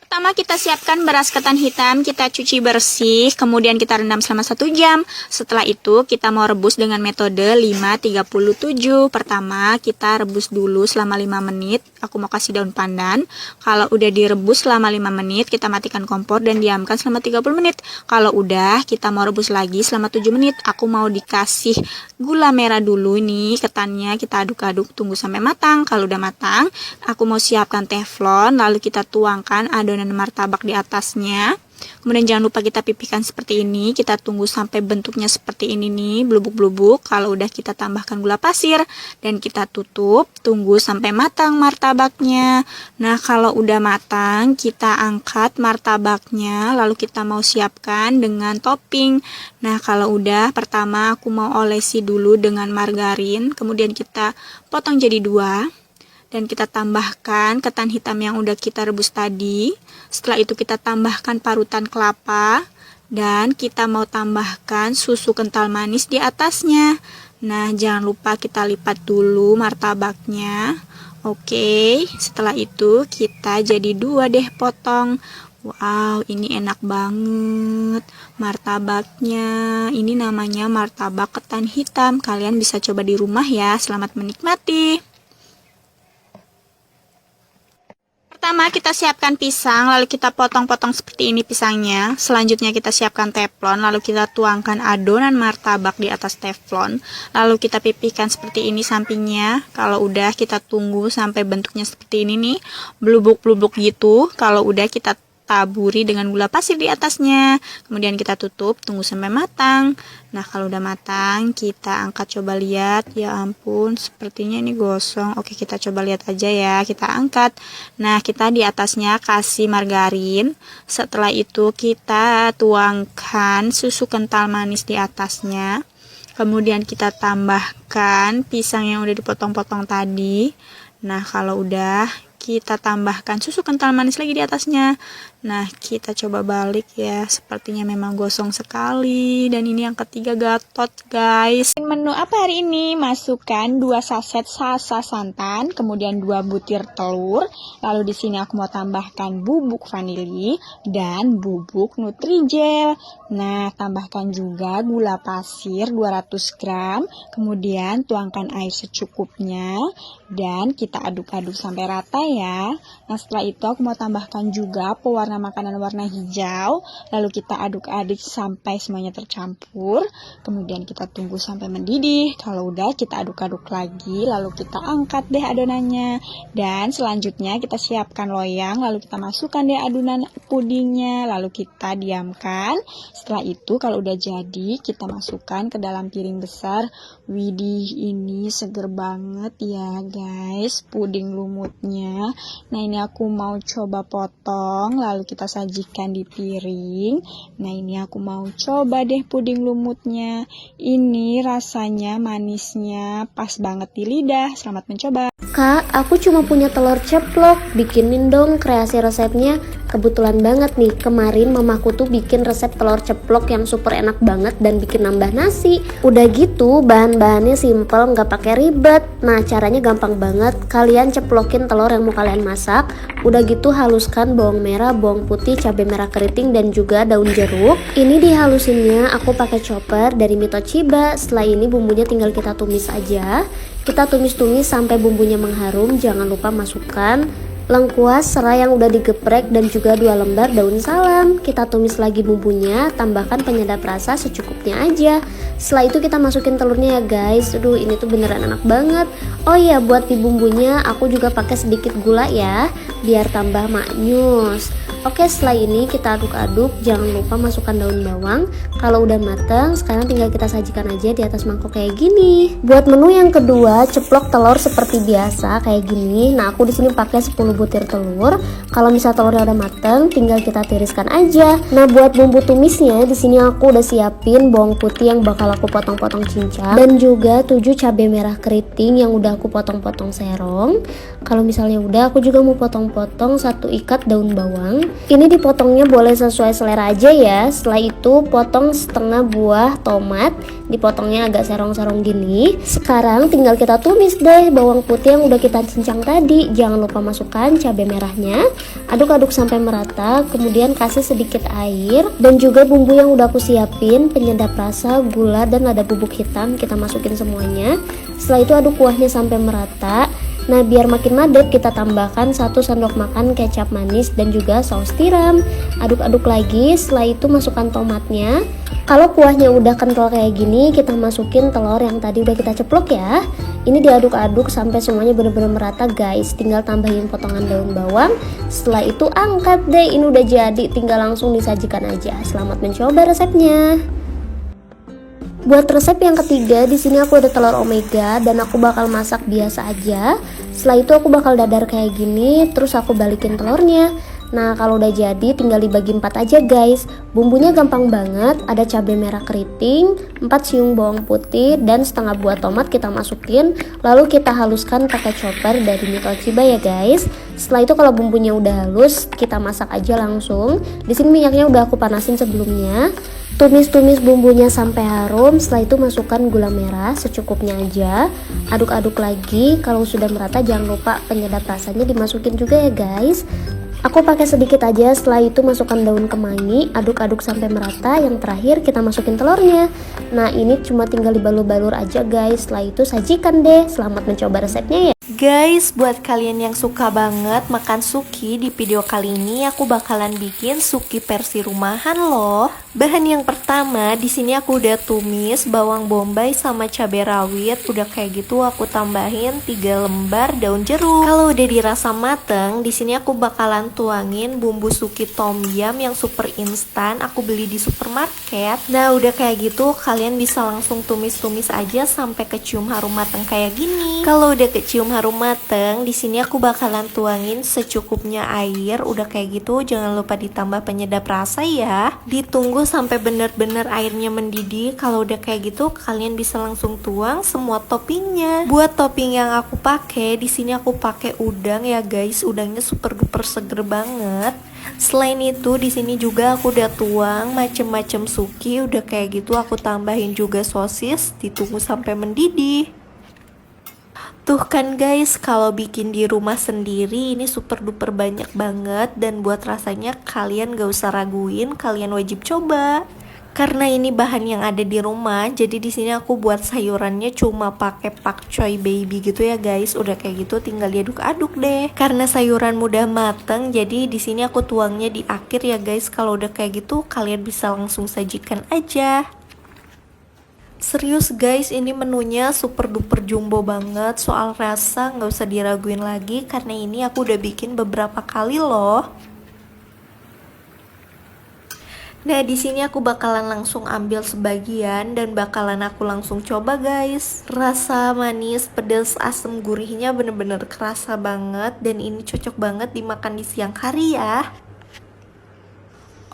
Pertama kita siapkan beras ketan hitam, kita cuci bersih, kemudian kita rendam selama 1 jam. Setelah itu kita mau rebus dengan metode 5-37. Pertama kita rebus dulu selama 5 menit. Aku mau kasih daun pandan. Kalau udah direbus selama 5 menit, kita matikan kompor dan diamkan selama 30 menit. Kalau udah, kita mau rebus lagi selama 7 menit. Aku mau dikasih gula merah dulu nih, ketannya kita aduk-aduk tunggu sampai matang. Kalau udah matang, aku mau siapkan teflon, lalu kita tuangkan adonan martabak di atasnya. Kemudian jangan lupa kita pipihkan seperti ini. Kita tunggu sampai bentuknya seperti ini nih, blubuk-blubuk. Kalau udah kita tambahkan gula pasir dan kita tutup, tunggu sampai matang martabaknya. Nah kalau udah matang, kita angkat martabaknya, lalu kita mau siapkan dengan topping. Nah kalau udah, pertama aku mau olesi dulu dengan margarin, kemudian kita potong jadi 2. Dan kita tambahkan ketan hitam yang udah kita rebus tadi. Setelah itu kita tambahkan parutan kelapa. Dan kita mau tambahkan susu kental manis di atasnya. Nah, jangan lupa kita lipat dulu martabaknya. Oke, setelah itu kita jadi 2 deh potong. Wow, ini enak banget martabaknya. Ini namanya martabak ketan hitam. Kalian bisa coba di rumah ya. Selamat menikmati. Pertama kita siapkan pisang, lalu kita potong-potong seperti ini pisangnya. Selanjutnya kita siapkan teflon, lalu kita tuangkan adonan martabak di atas teflon. Lalu kita pipihkan seperti ini sampingnya. Kalau udah kita tunggu sampai bentuknya seperti ini nih, blubuk-blubuk gitu. Kalau udah kita taburi dengan gula pasir di atasnya. Kemudian kita tutup, tunggu sampai matang. Nah, kalau udah matang, kita angkat, coba lihat. Ya ampun, sepertinya ini gosong. Oke, kita coba lihat aja ya. Kita angkat. Nah, kita di atasnya kasih margarin. Setelah itu kita tuangkan susu kental manis di atasnya. Kemudian kita tambahkan pisang yang udah dipotong-potong tadi. Nah, kalau udah kita tambahkan susu kental manis lagi di atasnya. Nah, kita coba balik ya. Sepertinya memang gosong sekali. Dan ini yang ketiga gatot, guys. Menu apa hari ini? Masukkan 2 saset salsa santan, kemudian 2 butir telur. Lalu di sini aku mau tambahkan bubuk vanili dan bubuk Nutrijel. Nah, tambahkan juga gula pasir 200 gram. Kemudian tuangkan air secukupnya dan kita aduk-aduk sampai rata ya. Nah, setelah itu aku mau tambahkan juga pewarna makanan warna hijau. Lalu kita aduk-aduk sampai semuanya tercampur. Kemudian kita tunggu sampai mendidih. Kalau udah kita aduk-aduk lagi. Lalu kita angkat deh adonannya. Dan selanjutnya kita siapkan loyang. Lalu kita masukkan deh adonan pudingnya. Lalu kita diamkan. Setelah itu kalau udah jadi kita masukkan ke dalam piring besar. Widih, ini seger banget ya guys, puding lumutnya. Nah, ini aku mau coba potong, lalu kita sajikan di piring. Nah, ini aku mau coba deh puding lumutnya. Ini rasanya manisnya pas banget di lidah. Selamat mencoba. Kak, aku cuma punya telur ceplok, bikinin dong kreasi resepnya. Kebetulan banget nih, kemarin mamaku tuh bikin resep telur ceplok yang super enak banget dan bikin nambah nasi. Udah gitu, bahan-bahannya simple, nggak pakai ribet. Nah, caranya gampang banget. Kalian ceplokin telur yang mau kalian masak. Udah gitu haluskan bawang merah, bawang putih, cabai merah keriting, dan juga daun jeruk. Ini dihalusinnya aku pakai chopper dari Mito Chiba. Setelah ini bumbunya tinggal kita tumis aja. Kita tumis-tumis sampai bumbunya mengharum. Jangan lupa masukkan lengkuas, serai yang udah digeprek, dan juga 2 lembar daun salam. Kita tumis lagi bumbunya, tambahkan penyedap rasa secukupnya aja. Setelah itu kita masukin telurnya ya guys. Aduh, ini tuh beneran enak banget. Oh iya, buat di bumbunya aku juga pakai sedikit gula ya, biar tambah maknyus. Oke, setelah ini kita aduk-aduk. Jangan lupa masukkan daun bawang. Kalau udah matang, sekarang tinggal kita sajikan aja di atas mangkok kayak gini. Buat menu yang kedua, ceplok telur seperti biasa kayak gini. Nah, aku di sini pakai 10 butir telur. Kalau misal telurnya udah matang, tinggal kita tiriskan aja. Nah, buat bumbu tumisnya, di sini aku udah siapin bawang putih yang bakal aku potong-potong cincang, dan juga 7 cabai merah keriting yang udah aku potong-potong serong. Kalau misalnya udah, aku juga mau potong-potong 1 ikat daun bawang. Ini dipotongnya boleh sesuai selera aja ya. Setelah itu potong setengah buah tomat, dipotongnya agak serong-serong gini. Sekarang tinggal kita tumis deh bawang putih yang udah kita cincang tadi. Jangan lupa masukkan cabai merahnya. Aduk-aduk sampai merata. Kemudian kasih sedikit air dan juga bumbu yang udah aku siapin, penyedap rasa, gula, dan lada bubuk hitam. Kita masukin semuanya. Setelah itu aduk kuahnya sampai merata. Nah, biar makin madet, kita tambahkan 1 sendok makan kecap manis dan juga saus tiram. Aduk-aduk lagi. Setelah itu masukkan tomatnya. Kalau kuahnya udah kental kayak gini, kita masukin telur yang tadi udah kita ceplok ya. Ini diaduk-aduk sampai semuanya benar-benar merata guys. Tinggal tambahin potongan daun bawang. Setelah itu angkat deh. Ini udah jadi, tinggal langsung disajikan aja. Selamat mencoba resepnya. Buat resep yang ketiga, di sini aku ada telur omega dan aku bakal masak biasa aja. Setelah itu aku bakal dadar kayak gini, terus aku balikin telurnya. Nah kalau udah jadi tinggal dibagi 4 aja guys. Bumbunya gampang banget, ada cabai merah keriting, 4 siung bawang putih, dan setengah buah tomat kita masukin. Lalu kita haluskan pakai chopper dari Mito Chiba ya guys. Setelah itu kalau bumbunya udah halus, kita masak aja langsung. Di sini minyaknya udah aku panasin sebelumnya. Tumis-tumis bumbunya sampai harum. Setelah itu masukkan gula merah secukupnya aja. Aduk-aduk lagi. Kalau sudah merata jangan lupa penyedap rasanya dimasukin juga ya guys. Aku pakai sedikit aja. Setelah itu masukkan daun kemangi, aduk-aduk sampai merata. Yang terakhir kita masukin telurnya. Nah ini cuma tinggal dibalur-balur aja guys. Setelah itu sajikan deh. Selamat mencoba resepnya ya. Guys, buat kalian yang suka banget makan suki, di video kali ini aku bakalan bikin suki versi rumahan loh. Bahan yang pertama, di sini aku udah tumis bawang bombay sama cabai rawit. Udah kayak gitu aku tambahin 3 lembar daun jeruk. Kalau udah dirasa mateng, di sini aku bakalan tuangin bumbu suki tom yum yang super instan. Aku beli di supermarket. Nah, udah kayak gitu kalian bisa langsung tumis-tumis aja sampai kecium harum mateng kayak gini. Kalau udah kecium harum mateng, di sini aku bakalan tuangin secukupnya air. Udah kayak gitu jangan lupa ditambah penyedap rasa ya. Ditunggu sampai bener-bener airnya mendidih. Kalau udah kayak gitu kalian bisa langsung tuang semua toppingnya. Buat topping yang aku pakai, di sini aku pakai udang ya guys. Udangnya super duper seger banget. Selain itu di sini juga aku udah tuang macem-macem suki. Udah kayak gitu aku tambahin juga sosis. Ditunggu sampai mendidih. Tuh kan guys, kalau bikin di rumah sendiri ini super duper banyak banget. Dan buat rasanya kalian gak usah raguin, kalian wajib coba. Karena ini bahan yang ada di rumah, jadi di sini aku buat sayurannya cuma pakai pakcoy baby gitu ya guys. Udah kayak gitu tinggal diaduk-aduk deh. Karena sayuran mudah mateng, jadi di sini aku tuangnya di akhir ya guys. Kalau udah kayak gitu kalian bisa langsung sajikan aja. Serius guys, ini menunya super duper jumbo banget. Soal rasa nggak usah diraguin lagi, karena ini aku udah bikin beberapa kali loh. Nah di sini aku bakalan langsung ambil sebagian dan bakalan aku langsung coba guys. Rasa manis, pedas, asam, gurihnya bener-bener kerasa banget. Dan ini cocok banget dimakan di siang hari ya.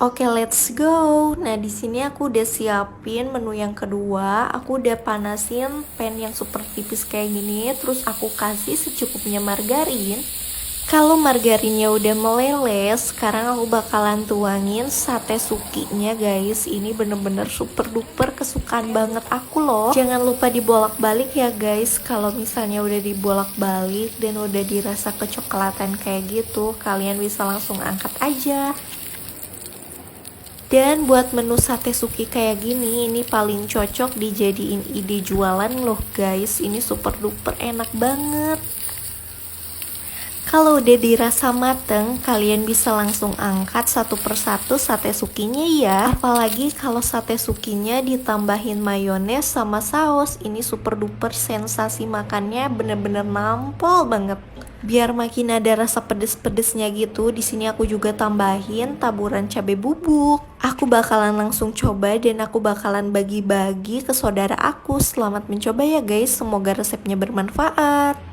Oke, let's go. Nah, di sini aku udah siapin menu yang kedua. Aku udah panasin pan yang super tipis kayak gini, terus aku kasih secukupnya margarin. Kalau margarinnya udah meleleh, sekarang aku bakalan tuangin sate sukinya guys. Ini bener-bener super duper kesukaan banget aku loh. Jangan lupa dibolak-balik ya guys. Kalau misalnya udah dibolak-balik dan udah dirasa kecoklatan kayak gitu, kalian bisa langsung angkat aja. Dan buat menu sate suki kayak gini, ini paling cocok dijadiin ide jualan loh guys. Ini super duper enak banget. Kalau udah dirasa mateng, kalian bisa langsung angkat satu persatu sate sukinya ya. Apalagi kalau sate sukinya ditambahin mayones sama saus, ini super duper sensasi makannya bener-bener nampol banget. Biar makin ada rasa pedes-pedesnya gitu, di sini aku juga tambahin taburan cabai bubuk. Aku bakalan langsung coba dan aku bakalan bagi-bagi ke saudara aku. Selamat mencoba ya guys, semoga resepnya bermanfaat.